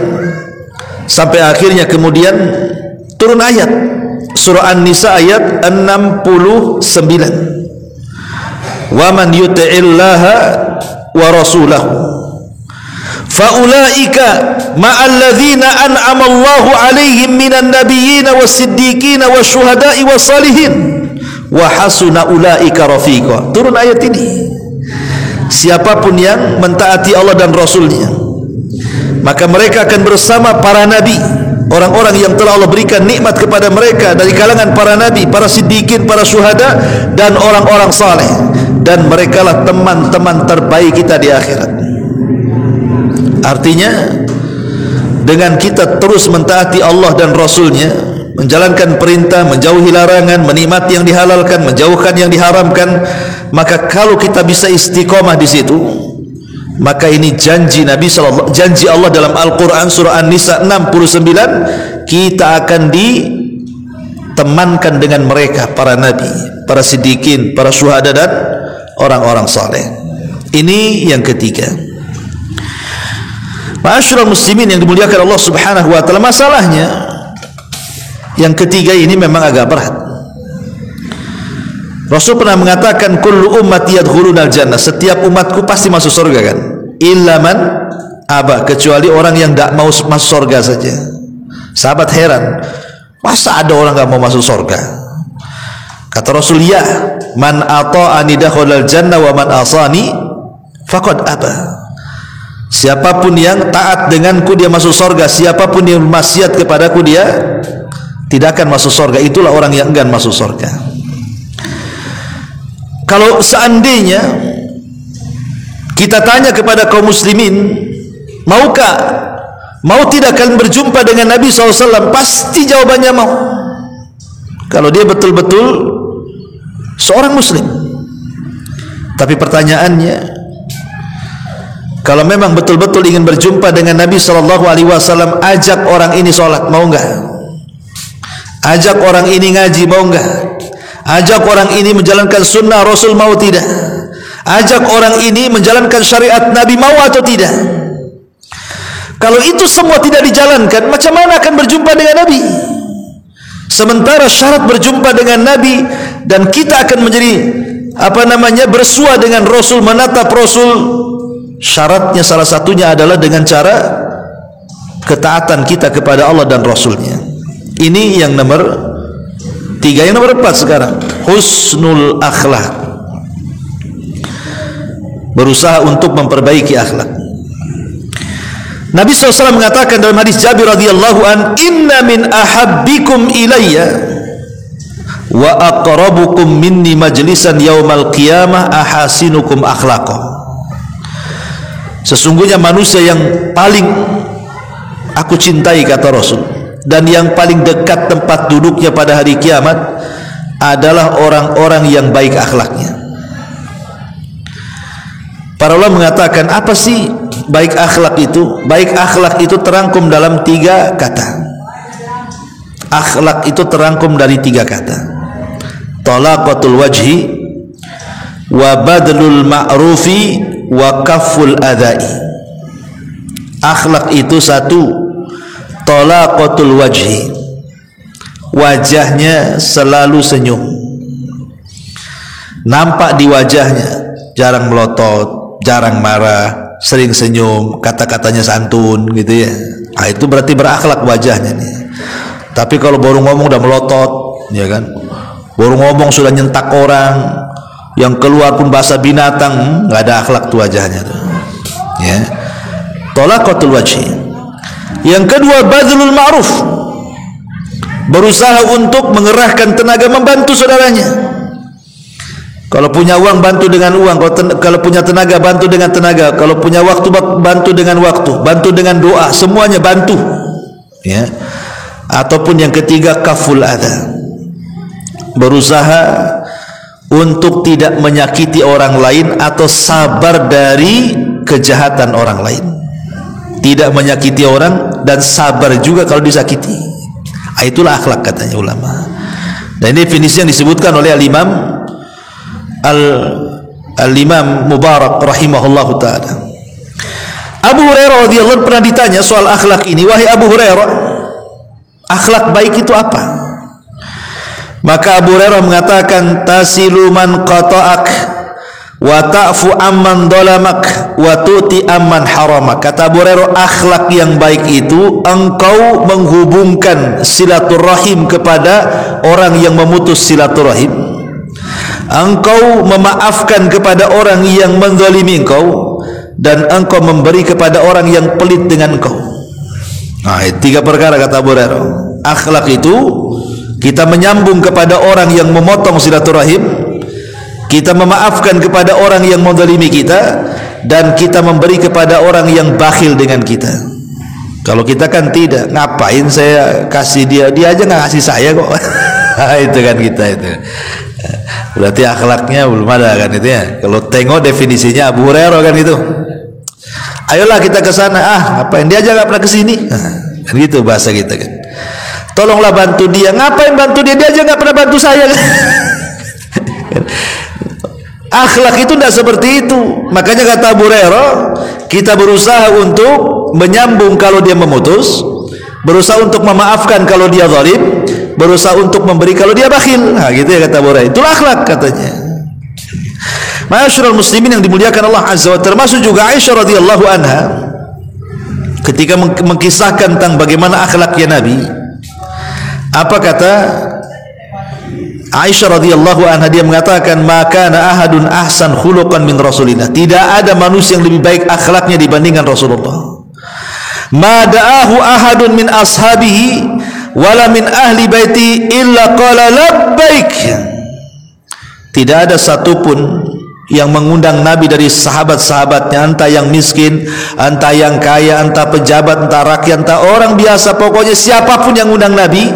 sampai akhirnya kemudian turun ayat surah An-Nisa ayat 69. Wa man yuti'illaha wa rasulahu faulaika ma'al ladzina an'ama Allahu 'alaihim minan nabiyyin was-siddiqin wasyuhada'i was-salihin wa hasuna ulaika rafiqa. Turun ayat ini. Siapapun yang mentaati Allah dan Rasulnya, maka mereka akan bersama para nabi, orang-orang yang telah Allah berikan nikmat kepada mereka dari kalangan para nabi, para siddiqin, para syuhada, dan orang-orang saleh. Dan mereka lah teman-teman terbaik kita di akhirat. Artinya, dengan kita terus mentaati Allah dan Rasulnya, menjalankan perintah, menjauhi larangan, menikmati yang dihalalkan, menjauhkan yang diharamkan, maka kalau kita bisa istiqomah di situ, maka ini janji Nabi sallallahu, janji Allah dalam Al-Quran surah An-Nisa 69, kita akan ditemankan dengan mereka, para nabi, para siddiqin, para syuhada, dan orang-orang saleh. Ini yang ketiga. Ma'asyiral muslimin yang dimuliakan Allah Subhanahu wa taala, masalahnya yang ketiga ini memang agak berat. Rasul pernah mengatakan, kullu ummati yadkhulunal jannah, setiap umatku pasti masuk surga, kan? Illa man aba, kecuali orang yang tidak mau masuk surga saja. Sahabat heran, masa ada orang tidak mau masuk surga? Kata Rasul, ya, man ata'ani dakhalal jannah wa man asani faqad aba. Siapapun yang taat denganku dia masuk surga, siapapun yang maksiat kepadaku dia tidak akan masuk surga. Itulah orang yang enggan masuk surga. Kalau seandainya kita tanya kepada kaum muslimin, mau tidak kalian berjumpa dengan Nabi SAW? Pasti jawabannya mau. Kalau dia betul-betul seorang muslim. Tapi pertanyaannya, kalau memang betul-betul ingin berjumpa dengan Nabi SAW, ajak orang ini sholat, mau enggak? Ajak orang ini ngaji, mau enggak? Ajak orang ini menjalankan sunnah Rasul, mau tidak? Ajak orang ini menjalankan syariat Nabi, mau atau tidak? Kalau itu semua tidak dijalankan, macam mana akan berjumpa dengan Nabi? Sementara syarat berjumpa dengan Nabi dan kita akan menjadi bersua dengan Rasul, menatap Rasul, syaratnya salah satunya adalah dengan cara ketaatan kita kepada Allah dan Rasulnya. Ini yang nomor 3. Yang nomor 4 sekarang, husnul akhlak, berusaha untuk memperbaiki akhlak. Nabi SAW mengatakan dalam hadis Jabir radhiyallahu an, inna min ahabbikum ilayya wa aqrabukum minni majlisan yaumal qiyamah ahasinukum akhlaqa. Sesungguhnya manusia yang paling aku cintai, kata Rasul, dan yang paling dekat tempat duduknya pada hari kiamat adalah orang-orang yang baik akhlaknya. Para ulama mengatakan, apa sih baik akhlak itu? Baik akhlak itu terangkum dalam 3 kata. Akhlak itu terangkum dari 3 kata. Talaqatul wajhi wa badlul ma'rufi wa kafful adai. Akhlak itu 1, talaqatul wajhi, wajahnya selalu senyum, nampak di wajahnya jarang melotot, jarang marah, sering senyum, kata-katanya santun, gitu ya. Nah, itu berarti berakhlak wajahnya nih. Tapi kalau baru ngomong udah melotot, ya kan? Baru ngomong sudah nyentak orang, yang keluar pun bahasa binatang, nggak ada akhlak tuh wajahnya tuh. Ya. Talaqatul wajhi. Yang kedua, badlul ma'ruf, berusaha untuk mengerahkan tenaga membantu saudaranya. Kalau punya uang bantu dengan uang, kalau punya tenaga bantu dengan tenaga, kalau punya waktu bantu dengan waktu, bantu dengan doa, semuanya bantu. Ya. Ataupun yang ketiga, kaful adha, berusaha untuk tidak menyakiti orang lain atau sabar dari kejahatan orang lain. Tidak menyakiti orang dan sabar juga kalau disakiti. Itulah akhlak katanya ulama. Dan ini definisi yang disebutkan oleh Al-Imam Mubarak rahimahullahu ta'ala. Abu Hurairah radhiyallahu anhu pernah ditanya soal akhlak ini, wahai Abu Hurairah, akhlak baik itu apa? Maka Abu Hurairah mengatakan, tasilu man qata'ak wa ta'fu amman dolamak wa tu'ti amman haramak. Kata Abu Hurairah, akhlak yang baik itu engkau menghubungkan silaturahim kepada orang yang memutus silaturahim, engkau memaafkan kepada orang yang menzalimi engkau, dan engkau memberi kepada orang yang pelit dengan engkau. Nah, tiga perkara kata Abu Hurairah. Akhlak itu kita menyambung kepada orang yang memotong silaturahim, kita memaafkan kepada orang yang menzalimi kita, dan kita memberi kepada orang yang bakhil dengan kita. Kalau kita kan tidak, ngapain saya kasih dia aja nggak kasih saya kok. Itu kan kita itu. Berarti akhlaknya belum ada kan itu ya. Kalau tengok definisinya Abu Hurairah kan gitu. Ayolah kita ke sana. Ngapain dia aja nggak pernah ke sini. Kan gitu bahasa kita kan. Tolonglah bantu dia. Ngapain bantu dia? Dia aja nggak pernah bantu saya. Akhlak itu tidak seperti itu. Makanya kata Abu Hurairah, kita berusaha untuk menyambung kalau dia memutus, berusaha untuk memaafkan kalau dia zalim, berusaha untuk memberi kalau dia bakhil. Nah, gitu ya kata Abu Hurairah. Itulah akhlak katanya. Ma'asyiral muslimin yang dimuliakan Allah Azza wa Jalla, termasuk juga Aisyah radhiyallahu anha ketika mengkisahkan tentang bagaimana akhlaknya Nabi. Apa kata Aisyah radhiyallahu anha? Dia mengatakan, maka ahadun ahsan khuluqan min Rasulillah. Tidak ada manusia yang lebih baik akhlaknya dibandingkan Rasulullah. Ma da'ahu ahadun min ashabihi wala min ahli baiti illa qala labbaik. Tidak ada satupun yang mengundang Nabi dari sahabat-sahabatnya, entah yang miskin, entah yang kaya, entah pejabat, entah rakyat, entah orang biasa, pokoknya siapapun yang undang Nabi,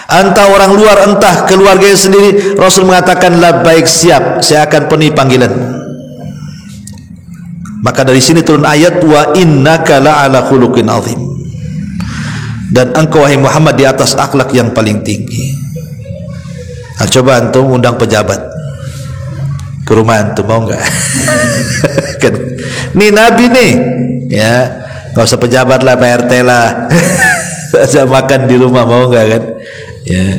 entah orang luar, entah keluarganya sendiri, Rasul mengatakan labbaik, siap, saya akan penuhi panggilan. Maka dari sini turun ayat, wa innaka la'ala khuluqin azim, dan engkau wahai Muhammad di atas akhlak yang paling tinggi. Nah, coba antum undang pejabat ke rumah antum, mau nggak? Kan nih Nabi nih, ya nggak usah pejabat lah, PRT lah. Saya makan di rumah, mau nggak kan? Ya,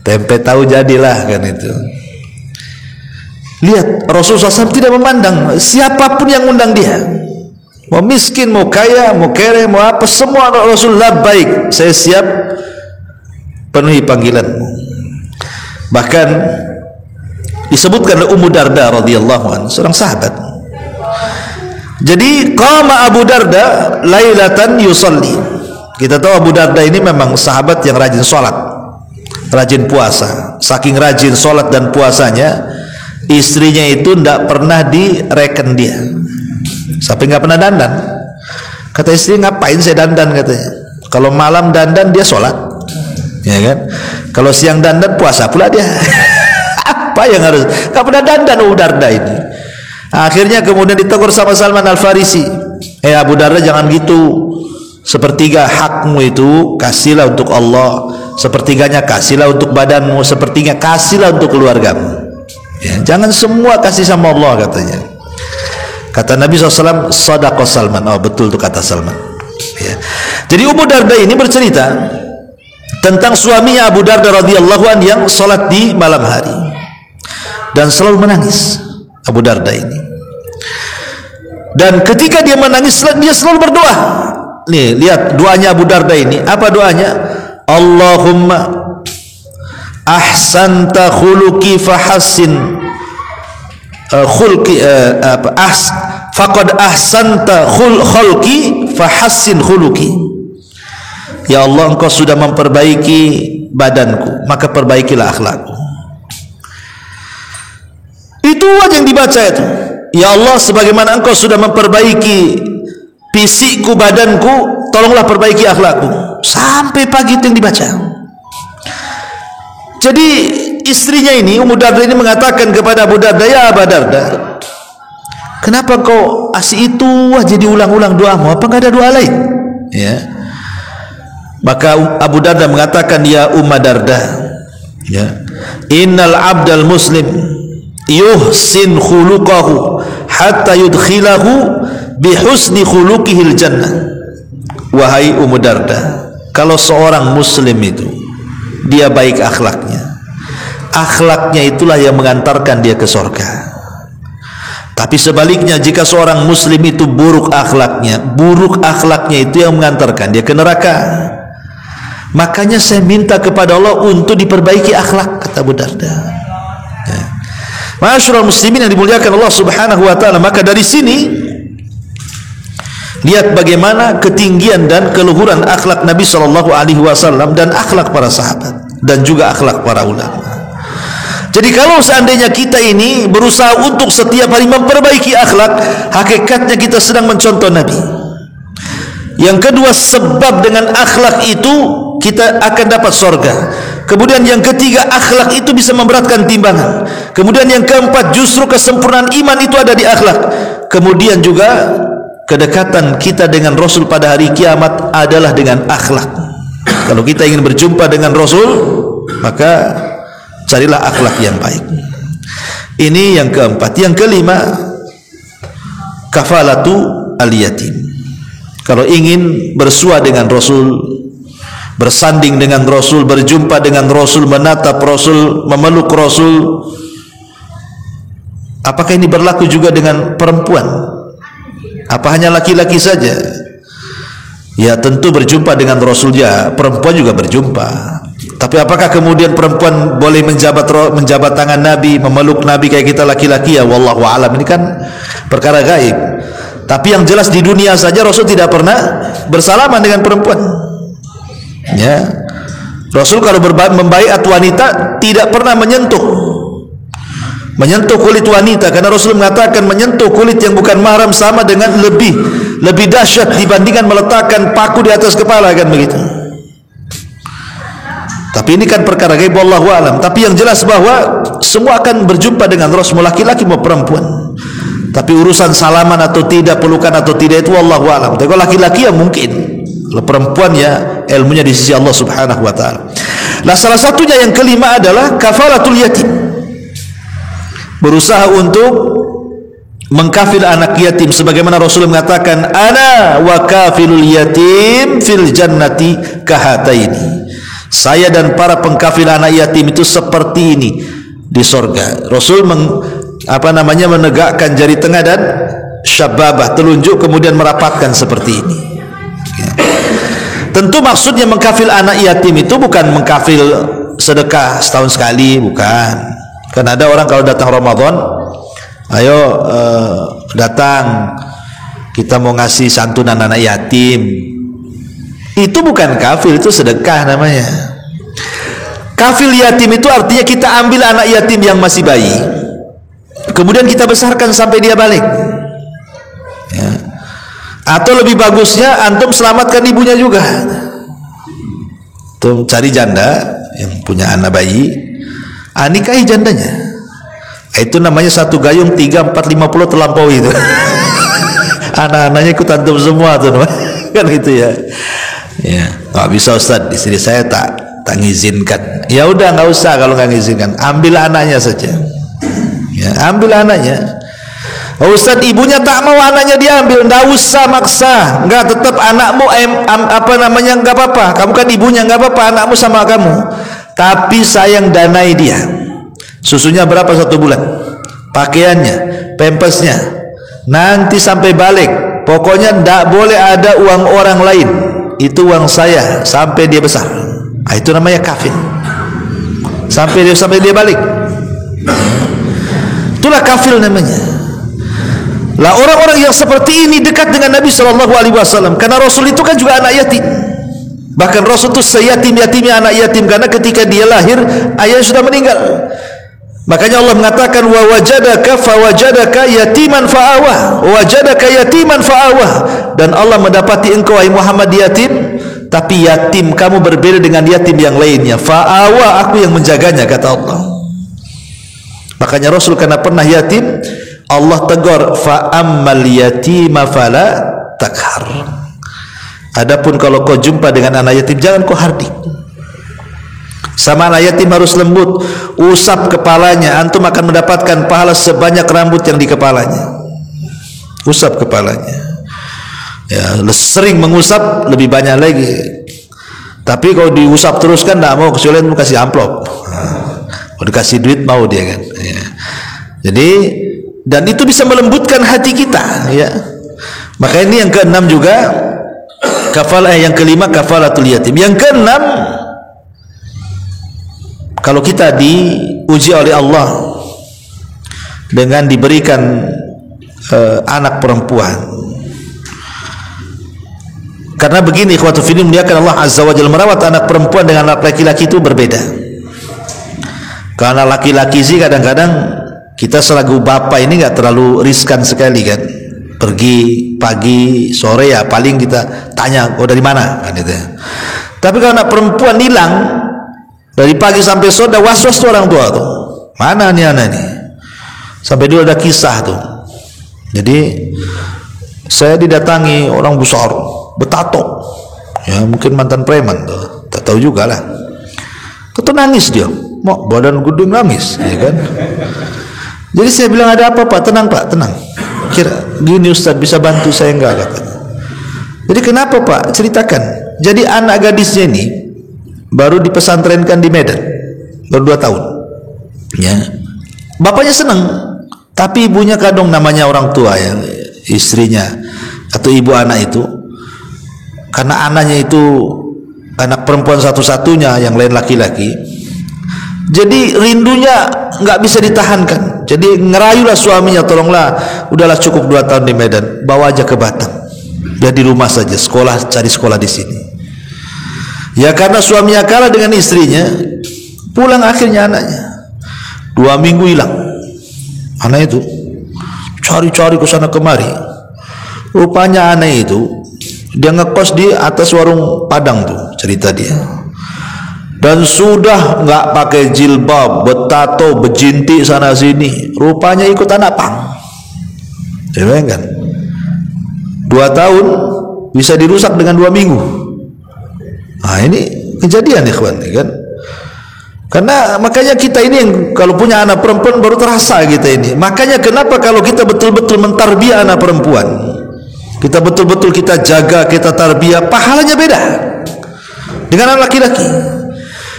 tempe tahu jadilah kan itu. Lihat, Rasulullah SAW tidak memandang siapapun yang undang dia, mau miskin, mau kaya, mau kere, mau apa, semua Rasulullah baik, saya siap penuhi panggilanmu. Bahkan disebutkan oleh Ummu Darda radhiyallahu anha, seorang sahabat. Jadi qama Abu Darda lailatan yusalli. Kita tahu Abu Darda ini memang sahabat yang rajin sholat, rajin puasa. Saking rajin sholat dan puasanya, istrinya itu tidak pernah direken dia, sampai nggak pernah dandan. Kata istri, ngapain saya dandan katanya? Kalau malam dandan dia sholat, ya kan? Kalau siang dandan puasa pula dia. Apa yang harus? Gak pernah dandan Abu Darda ini. Akhirnya kemudian ditegur sama Salman Al-Farisi, Abu Darda jangan gitu, sepertiga hakmu itu kasihlah untuk Allah, sepertiganya kasihlah untuk badanmu, sepertiga kasihlah untuk keluargamu, ya, jangan semua kasih sama Allah katanya. Kata Nabi SAW, sadaqah Salman. Oh betul tuh kata Salman, ya. Jadi Ummu Darda ini bercerita tentang suaminya Abu Darda radhiyallahu anhu yang sholat di malam hari dan selalu menangis. Abu Darda ini, dan ketika dia menangis dia selalu berdoa. Nih lihat doanya Abu Darda ini, apa doanya? Allahumma ahsanta khuluqi fahassin khulqi faqad ahsanta khulqi fahassin khuluqi. Ya Allah, engkau sudah memperbaiki badanku, maka perbaikilah akhlakku. Itu aja yang dibaca itu. Ya Allah, sebagaimana Engkau sudah memperbaiki fisikku, badanku, tolonglah perbaiki akhlakku. Sampai pagi itu yang dibaca. Jadi istrinya ini, Ummu Darda ini mengatakan kepada Abu Darda, ya Abu Darda, kenapa kau asih itu aja diulang-ulang doamu? Apa enggak ada doa lain? Ya. Maka Abu Darda mengatakan, ya Ummu Darda, ya, innal abdal muslim yuhsin khuluqahu hatta yudkhilahu bihusni khuluqihil jannah. Wahai Ummu Darda, kalau seorang muslim itu dia baik akhlaknya, akhlaknya itulah yang mengantarkan dia ke surga. Tapi sebaliknya, jika seorang muslim itu buruk akhlaknya itu yang mengantarkan dia ke neraka. Makanya saya minta kepada Allah untuk diperbaiki akhlak, kata Abu Darda. Ya. Ma'asyiral muslimin yang dimuliakan Allah Subhanahu wa taala, maka dari sini lihat bagaimana ketinggian dan keluhuran akhlak Nabi sallallahu alaihi wasallam dan akhlak para sahabat dan juga akhlak para ulama. Jadi kalau seandainya kita ini berusaha untuk setiap hari memperbaiki akhlak, hakikatnya kita sedang mencontoh Nabi. Yang kedua, sebab dengan akhlak itu kita akan dapat surga. Kemudian yang ketiga, akhlak itu bisa memberatkan timbangan. Kemudian yang keempat, justru kesempurnaan iman itu ada di akhlak. Kemudian juga kedekatan kita dengan Rasul pada hari kiamat adalah dengan akhlak. Kalau kita ingin berjumpa dengan Rasul, maka carilah akhlak yang baik. Ini yang keempat. Yang kelima, kafalatu al-yatim. Kalau ingin bersua dengan Rasul, bersanding dengan Rasul, berjumpa dengan Rasul, menatap Rasul, memeluk Rasul, apakah ini berlaku juga dengan perempuan? Apa hanya laki-laki saja? Ya tentu berjumpa dengan Rasul, ya perempuan juga berjumpa. Tapi apakah kemudian perempuan boleh menjabat tangan Nabi, memeluk Nabi kayak kita laki-laki? Ya wallahu alam, ini kan perkara gaib. Tapi yang jelas di dunia saja Rasul tidak pernah bersalaman dengan perempuan. Ya, Rasul kalau membaiat wanita tidak pernah menyentuh kulit wanita, karena Rasul mengatakan menyentuh kulit yang bukan mahram sama dengan lebih dahsyat dibandingkan meletakkan paku di atas kepala, kan begitu. Tapi ini kan perkara gaib, wallahu alam. Tapi yang jelas bahwa semua akan berjumpa dengan Rasul, laki-laki maupun perempuan. Tapi urusan salaman atau tidak, pelukan atau tidak, itu wallahu alam. Tapi kalau laki-laki ya mungkin, kalau perempuan ya ilmunya di sisi Allah Subhanahu wa taala. Nah, salah satunya yang kelima adalah kafalatul yatim. Berusaha untuk mengkafil anak yatim, sebagaimana Rasul mengatakan, ana wa kafilul yatim fil jannati kahataini. Saya dan para pengkafil anak yatim itu seperti ini di surga. Rasul menegakkan jari tengah dan syababah, telunjuk, kemudian merapatkan seperti ini. Ya. Tentu maksudnya mengkafil anak yatim itu bukan mengkafil sedekah setahun sekali, bukan. Kan ada orang kalau datang Ramadan, ayo datang, kita mau ngasih santunan anak yatim. Itu bukan kafil, itu sedekah namanya. Kafil yatim itu artinya kita ambil anak yatim yang masih bayi, kemudian kita besarkan sampai dia balik. Ya. Atau lebih bagusnya antum selamatkan ibunya juga. Tuh cari janda yang punya anak bayi, nikahi jandanya. Itu namanya satu gayung 3, 4, 50 terlampaui itu. Anak-anaknya ikut antum semua tuh, kan gitu ya. Ya, nggak bisa Ustaz, istri saya tak ngizinkan. Ya udah nggak usah, kalau nggak ngizinkan, ambil anaknya saja. Ya, ambil anaknya. Oh, Ustaz, ibunya tak mau anaknya diambil, nggak usah maksa. Nggak, tetap anakmu nggak apa-apa. Kamu kan ibunya, nggak apa-apa, anakmu sama kamu. Tapi sayang danai dia. Susunya berapa 1 bulan? Pakaiannya, pampasnya. Nanti sampai balik, pokoknya nggak boleh ada uang orang lain. Itu uang saya sampai dia besar. Nah, itu namanya kafil. Sampai dia balik. Itulah kafil namanya. Lah orang-orang yang seperti ini dekat dengan Nabi Shallallahu Alaihi Wasallam, karena Rasul itu kan juga anak yatim. Bahkan Rasul itu seyatim-yatimnya anak yatim, karena ketika dia lahir ayahnya sudah meninggal. Makanya Allah mengatakan wa wajadaka fawajadaka yatiman fa'awah, wajadaka yatiman fa'awah. Dan Allah mendapati engkau wahai Muhammad yatim, tapi yatim kamu berbeda dengan yatim yang lainnya. Fa'awah, aku yang menjaganya, kata Allah. Makanya Rasul karena pernah yatim, Allah tegur fa'ammal yatima fala takhar. Adapun kalau kau jumpa dengan anak yatim, jangan kau hardik. Sama anak yatim harus lembut, usap kepalanya, antum akan mendapatkan pahala sebanyak rambut yang di kepalanya. Usap kepalanya, ya, sering mengusap lebih banyak lagi. Tapi kalau diusap terus kan tidak mau, kecuali mau kasih amplop. Kalau dikasih duit mau dia kan, ya. Jadi, dan itu bisa melembutkan hati kita, ya. Maka ini yang keenam juga, kafalah. Yang kelima kafalatul yatim. Yang keenam, kalau kita diuji oleh Allah dengan diberikan anak perempuan, karena begini ikhwatu fillah, muliakan Allah azza wa jalla, merawat anak perempuan dengan anak laki-laki itu berbeda. Karena laki-laki sih kadang-kadang kita selaku bapak ini nggak terlalu riskan sekali kan, pergi pagi sore ya paling kita tanya, oh dari mana kan itu. Tapi kalau anak perempuan hilang dari pagi sampai sore, was-was tuh orang tua tuh, mana nih anak ini, sampai dulu ada kisah tuh. Jadi saya didatangi orang besar betato, ya mungkin mantan preman tuh, tak tahu juga lah. Ketua nangis dia, mau badan gede nangis, ya kan. Jadi saya bilang, ada apa Pak? Tenang Pak, tenang. Kira gini Ustaz, bisa bantu saya enggak, katanya. Jadi kenapa Pak? Ceritakan. Jadi anak gadisnya ini baru dipesantrenkan di Medan, baru 2 tahun, ya. Bapaknya senang, tapi ibunya kadang, namanya orang tua ya, istrinya atau ibu anak itu, karena anaknya itu anak perempuan satu-satunya, yang lain laki-laki, jadi rindunya nggak bisa ditahankan. Jadi ngerayulah suaminya, tolonglah, udahlah cukup 2 tahun di Medan, bawa aja ke Batam, dia di rumah saja, sekolah, cari sekolah di sini. Ya karena suaminya kalah dengan istrinya, pulang akhirnya anaknya 2 minggu hilang. Anak itu cari-cari ke sana kemari, rupanya anak itu dia ngekos di atas warung Padang tuh, cerita dia. Dan sudah nggak pakai jilbab, betato, bejinti sana sini, rupanya ikut anak pang. Ya kan? 2 tahun bisa dirusak dengan 2 minggu. Nah ini kejadian ikhwan, kan? Karena makanya kita ini yang kalau punya anak perempuan baru terasa kita ini. Makanya kenapa kalau kita betul-betul mentarbiyah anak perempuan, kita betul-betul kita jaga, kita tarbiyah, pahalanya beda dengan anak laki-laki.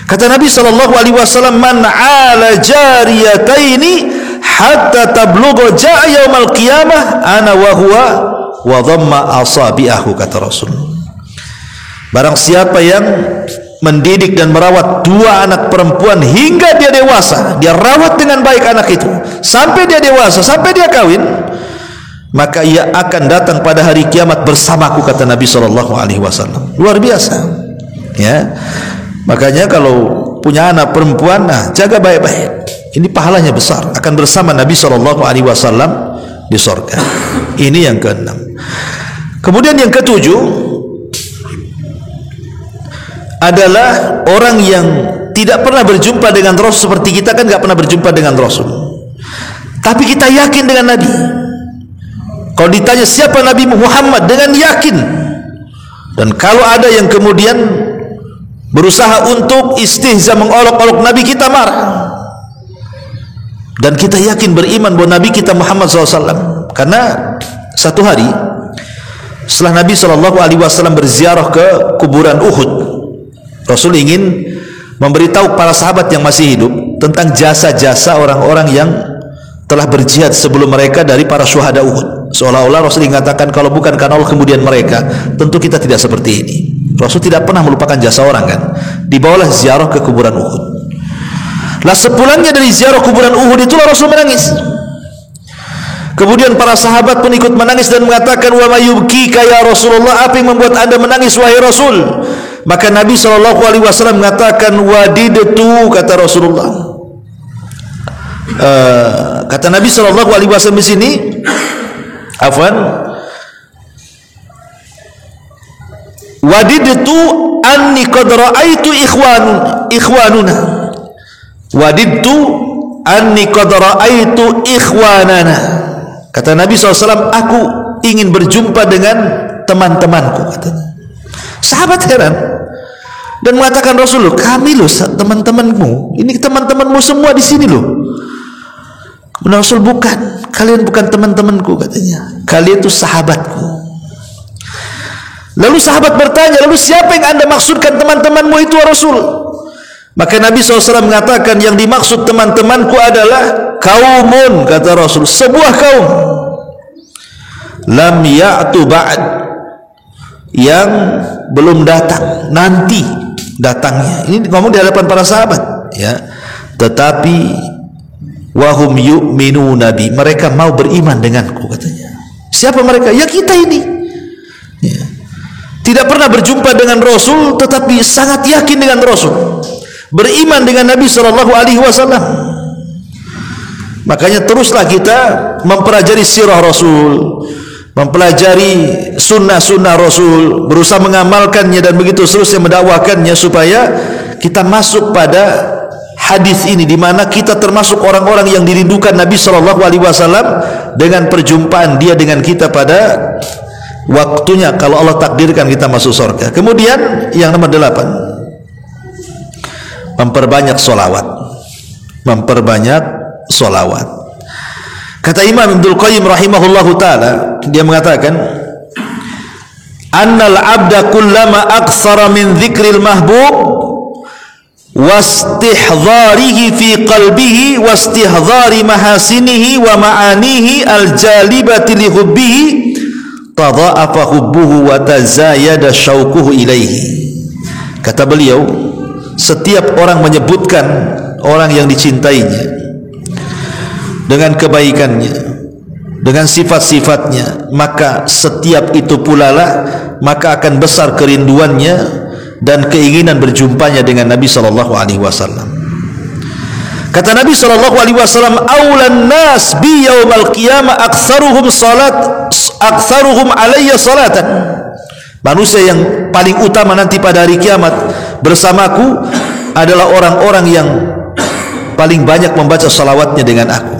Kata Nabi SAW, man ala jariyataini hatta tablugha ja'a yaumal qiyamah ana wa huwa wa dhamma asabi'ahu, kata Rasul. Barang siapa yang mendidik dan merawat 2 anak perempuan hingga dia dewasa, dia rawat dengan baik anak itu sampai dia dewasa, sampai dia kawin, maka ia akan datang pada hari kiamat bersamaku, kata Nabi SAW. Luar biasa, ya. Makanya kalau punya anak perempuan, nah jaga baik-baik. Ini pahalanya besar, akan bersama Nabi SAW di surga. Ini yang ke-6. Kemudian yang ke-7 adalah orang yang tidak pernah berjumpa dengan Rasul. Seperti kita kan nggak pernah berjumpa dengan Rasul, tapi kita yakin dengan Nabi. Kalau ditanya siapa Nabi Muhammad, dengan yakin. Dan kalau ada yang kemudian berusaha untuk istihza, mengolok-olok Nabi, kita marah. Dan kita yakin beriman bahwa Nabi kita Muhammad SAW. Karena satu hari setelah Nabi SAW berziarah ke kuburan Uhud, Rasul ingin memberitahu para sahabat yang masih hidup tentang jasa-jasa orang-orang yang telah berjihad sebelum mereka dari para syuhada Uhud. Seolah-olah Rasul mengatakan, kalau bukan karena Allah kemudian mereka, tentu kita tidak seperti ini. Rasul tidak pernah melupakan jasa orang kan. Dibawalah ziarah ke kuburan Uhud. Lah sepulangnya dari ziarah kuburan Uhud itulah Rasul menangis. Kemudian para sahabat pun ikut menangis dan mengatakan, wa mayubkika ya Rasulullah, apa yang membuat anda menangis wahai Rasul? Maka Nabi SAW mengatakan, wadidtu, kata Rasulullah. Kata Nabi SAW di sini, wadidtu anni qad ra'aitu ikhwanuna. Wadidtu anni qad ra'aitu ikhwanana. Kata Nabi SAW, aku ingin berjumpa dengan teman-temanku, katanya. Sahabat heran dan mengatakan, Rasul, kami loh teman-temanmu, ini teman-temanmu semua di sini loh. Rasul, bukan, kalian bukan teman-temanku, katanya, kalian itu sahabatku. Lalu sahabat bertanya, lalu siapa yang Anda maksudkan teman-temanmu itu, Rasul? Maka Nabi SAW mengatakan, yang dimaksud teman-temanku adalah kaumun, kata Rasul, sebuah kaum lam ya'tu ba'd, yang belum datang, nanti datangnya. Ini ngomong di hadapan para sahabat, ya. Tetapi wahum yu'minuna bi, mereka mau beriman denganku, katanya. Siapa mereka? Ya kita ini, ya. Tidak pernah berjumpa dengan Rasul, tetapi sangat yakin dengan Rasul, beriman dengan Nabi SAW. Makanya teruslah kita mempelajari sirah Rasul, mempelajari sunnah-sunnah Rasul, berusaha mengamalkannya dan begitu seterusnya, mendakwakannya, supaya kita masuk pada hadis ini, di mana kita termasuk orang-orang yang dirindukan Nabi SAW dengan perjumpaan dia dengan kita pada waktunya, kalau Allah takdirkan kita masuk surga. Kemudian yang nomor 8, memperbanyak sholawat. Memperbanyak sholawat. Kata Imam Ibnul Qayyim rahimahullahu ta'ala, dia mengatakan, annal abda kullama aktsara min dzikril mahbub wastihdharihi fi qalbihi wastihdhari mahasinihi wa ma'anihi aljalibati li hubbihi tadha'afa hubbuhu wa tazayada syauquhu ilaihi. Kata beliau, setiap orang menyebutkan orang yang dicintainya dengan kebaikannya, dengan sifat-sifatnya, maka setiap itu pula lah maka akan besar kerinduannya dan keinginan berjumpanya dengan Nabi SAW. Kata Nabi SAW, aulan nas bi yaumal qiyamah aktsaruhum alayya salatan. Manusia yang paling utama nanti pada hari kiamat bersamaku adalah orang-orang yang paling banyak membaca salawatnya dengan aku.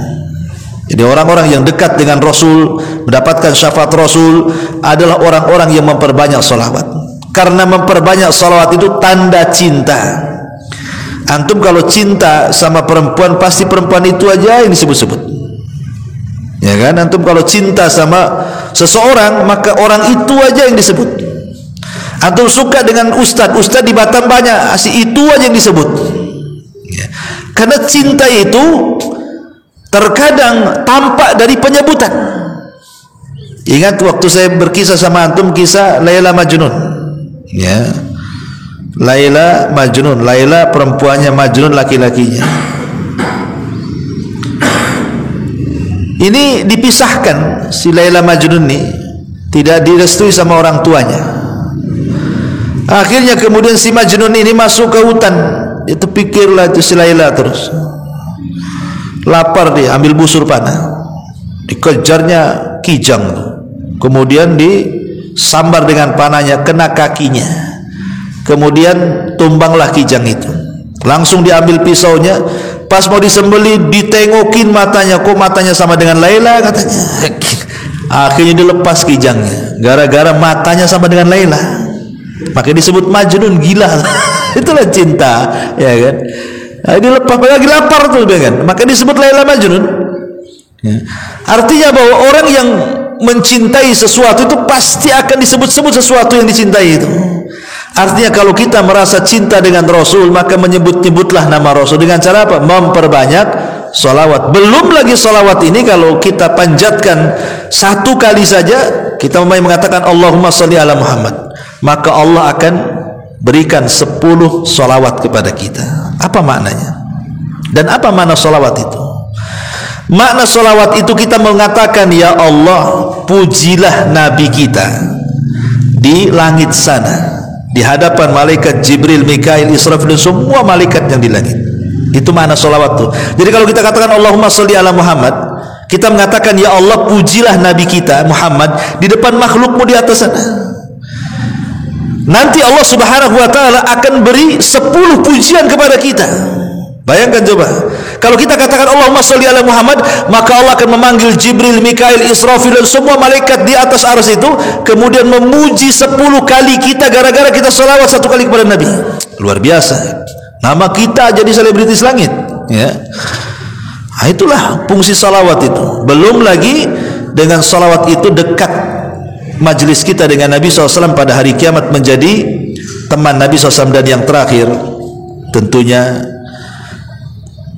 Jadi orang-orang yang dekat dengan Rasul, mendapatkan syafaat Rasul, adalah orang-orang yang memperbanyak salawat. Karena memperbanyak salawat itu tanda cinta. Antum kalau cinta sama perempuan, pasti perempuan itu aja yang disebut-sebut, ya kan? Antum kalau cinta sama seseorang, maka orang itu aja yang disebut. Antum suka dengan ustadz di Batam banyak, itu aja yang disebut, ya. Karena cinta itu terkadang tampak dari penyebutan. Ingat waktu saya berkisah sama antum kisah Laila Majnun, ya, Laila Majnun, Laila perempuannya, Majnun laki-lakinya. Ini dipisahkan, si Laila Majnun ini tidak direstui sama orang tuanya. Akhirnya kemudian si Majnun ini masuk ke hutan. Itu pikirlah itu si Laila terus. Lapar dia, ambil busur panah, dikejarnya kijang, kemudian disambar dengan panahnya, kena kakinya, kemudian tumbanglah kijang itu. Langsung diambil pisaunya, pas mau disembelih ditengokin matanya, kok matanya sama dengan Laila, katanya. Akhirnya dilepas kijangnya, gara-gara matanya sama dengan Laila. Makanya disebut Majnun, gila. Itulah cinta, ya kan? Nah, dilepas, lagi lapar tuh, kan? Maka disebut Laila Majnun, ya. Artinya bahwa orang yang mencintai sesuatu itu pasti akan disebut-sebut sesuatu yang dicintai itu. Artinya kalau kita merasa cinta dengan Rasul, maka menyebut-nyebutlah nama Rasul dengan cara apa? Memperbanyak sholawat. Belum lagi sholawat ini kalau kita panjatkan satu kali saja, kita mengatakan Allahumma sholli ala Muhammad, maka Allah akan berikan 10 sholawat kepada kita. Apa maknanya? Dan apa makna sholawat itu? Makna sholawat itu kita mengatakan, ya Allah, pujilah Nabi kita di langit sana, di hadapan malaikat Jibril, Mikail, Israfil, semua malaikat yang di langit. Itu makna salawat tuh. Jadi kalau kita katakan Allahumma sholli ala Muhammad, kita mengatakan ya Allah pujilah Nabi kita Muhammad di depan makhlukmu di atas sana. Nanti Allah Subhanahu wa ta'ala akan beri 10 pujian kepada kita. Bayangkan coba, kalau kita katakan Allahumma sholli ala Muhammad, maka Allah akan memanggil Jibril, Mikail, Israfil dan semua malaikat di atas arsy itu, kemudian memuji 10 kali kita gara-gara kita salawat 1 kali kepada Nabi. Luar biasa. Nama kita jadi selebritis langit, ya. Nah, itulah fungsi salawat itu. Belum lagi dengan salawat itu dekat majlis kita dengan Nabi SAW pada hari kiamat, menjadi teman Nabi SAW. Dan yang terakhir, tentunya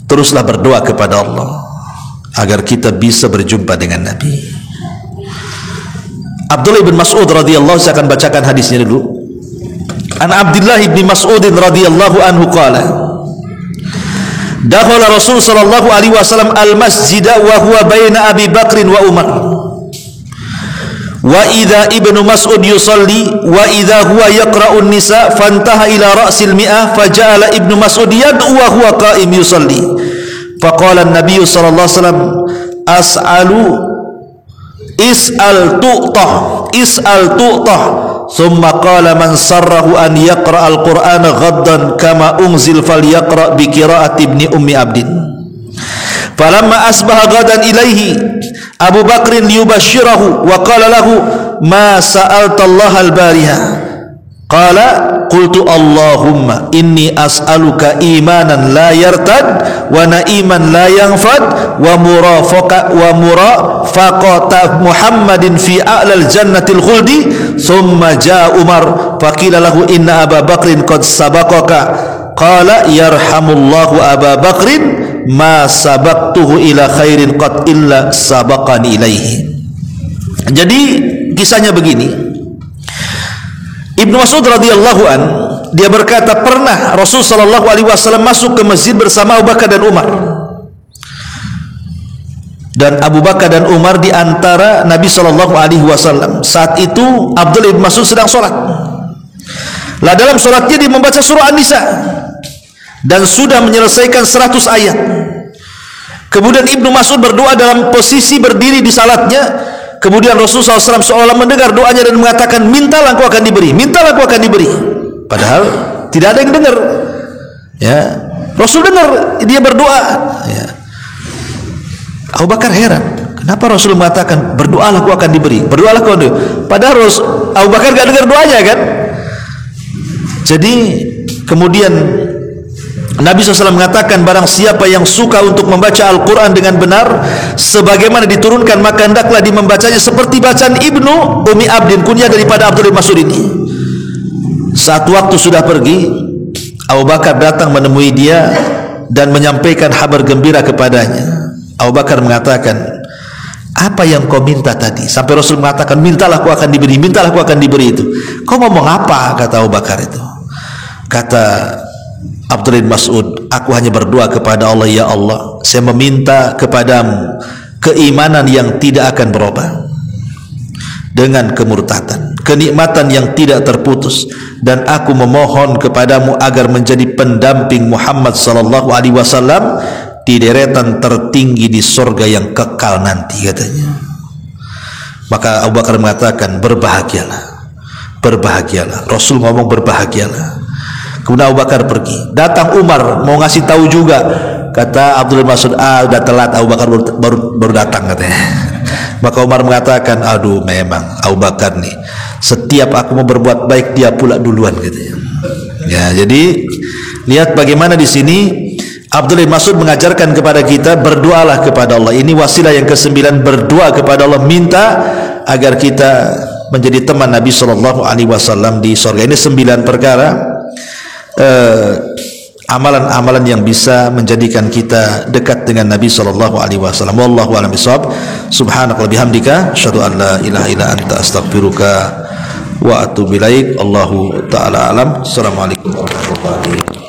teruslah berdoa kepada Allah agar kita bisa berjumpa dengan Nabi. Abdullah bin Mas'ud radhiyallahu, saya akan bacakan hadisnya dulu. An Abdullah bin Mas'ud radhiyallahu anhu qala, dakhala Rasul sallallahu alaihi wasallam al-masjid wa huwa baina Abi Bakr wa Umar. Wa idza Ibnu Mas'ud yusalli wa idza huwa yaqra'u an-nisa fantaha ila ra'sil mi'ah faja'ala Ibnu Mas'ud yad'u wa huwa qa'im yusalli. Faqala an-nabiy sallallahu alaihi wasallam as'alu is'al tu'tah thumma qala man sarrahu an yaqra al-Qur'ana ghaddan kama unzil falyaqra bi qira'ati ibni ummi abdin. Falamma asbaha ghadan ilaihi Abu Bakrin liyubashirahu wa qala lahu ma sa'alta Allah al-bariha. Qala qultu Allahumma inni as'aluka imanan la yartad wa na'iman la yanfad wa murafaqata Muhammadin fi a'lal jannatil khuldi. Thumma jaa Umar faqila lahu inna Aba Bakrin qad sabaqaka. Qala yarhamullahu Aba Bakrin ma sabaqtuhu ila khairin qad illa sabaqani ilaihi. Jadi kisahnya begini. Ibnu Mas'ud radhiyallahu an, dia berkata pernah Rasul sallallahu alaihi wasallam masuk ke masjid bersama Abu Bakar dan Umar. Dan Abu Bakar dan Umar di antara Nabi sallallahu alaihi wasallam. Saat itu Abdullah bin Mas'ud sedang sholat. Lah dalam sholatnya dia membaca surah An-Nisa dan sudah menyelesaikan 100 ayat. Kemudian Ibnu Mas'ud berdoa dalam posisi berdiri di salatnya. Kemudian Rasulullah SAW seolah mendengar doanya dan mengatakan, mintalah engkau akan diberi, mintalah engkau akan diberi. Padahal tidak ada yang dengar. Ya, Rasul dengar dia berdoa. Ya. Abu Bakar heran, kenapa Rasul mengatakan berdoalah engkau akan diberi, berdoalah engkau. Padahal Abu Bakar gak dengar doanya kan. Jadi kemudian Nabi SAW mengatakan barang siapa yang suka untuk membaca Al-Quran dengan benar sebagaimana diturunkan, maka hendaklah dia membacanya seperti bacaan Ibnu Ummi Abdin, kunyah daripada Abdullah bin Mas'ud ini. Saat waktu sudah pergi, Abu Bakar datang menemui dia dan menyampaikan kabar gembira kepadanya. Abu Bakar mengatakan, apa yang kau minta tadi? Sampai Rasul mengatakan, mintalah aku akan diberi, mintalah aku akan diberi itu. Kau ngomong apa? Kata Abu Bakar itu. Kata Abdullah bin Mas'ud, aku hanya berdoa kepada Allah, ya Allah, saya meminta kepadamu keimanan yang tidak akan berubah dengan kemurtadan, kenikmatan yang tidak terputus, dan aku memohon kepadamu agar menjadi pendamping Muhammad sallallahu alaihi wasallam di deretan tertinggi di surga yang kekal nanti, katanya. Maka Abu Bakar mengatakan, berbahagialah, berbahagialah. Rasul ngomong berbahagialah. Kemudian Abu Bakar pergi. Datang Umar mau ngasih tahu juga. Kata Abdullah bin Mas'ud, udah telat, Abu Bakar baru datang, katanya. Maka Umar mengatakan, aduh memang Abu Bakar nih, setiap aku mau berbuat baik dia pula duluan, katanya. Ya, jadi lihat bagaimana di sini Abdullah bin Mas'ud mengajarkan kepada kita, berdoalah kepada Allah. Ini wasilah yang ke-9, berdoa kepada Allah, minta agar kita menjadi teman Nabi sallallahu alaihi wasallam di surga. Ini 9 perkara amalan-amalan yang bisa menjadikan kita dekat dengan Nabi sallallahu alaihi wasallam. Wallahu a'lam bishawab. Subhanaka wa bihamdika asyhadu an la ilaha illa anta astaghfiruka wa atubu ilaik. Allahu taala alam. Assalamualaikum warahmatullahi wabarakatuh.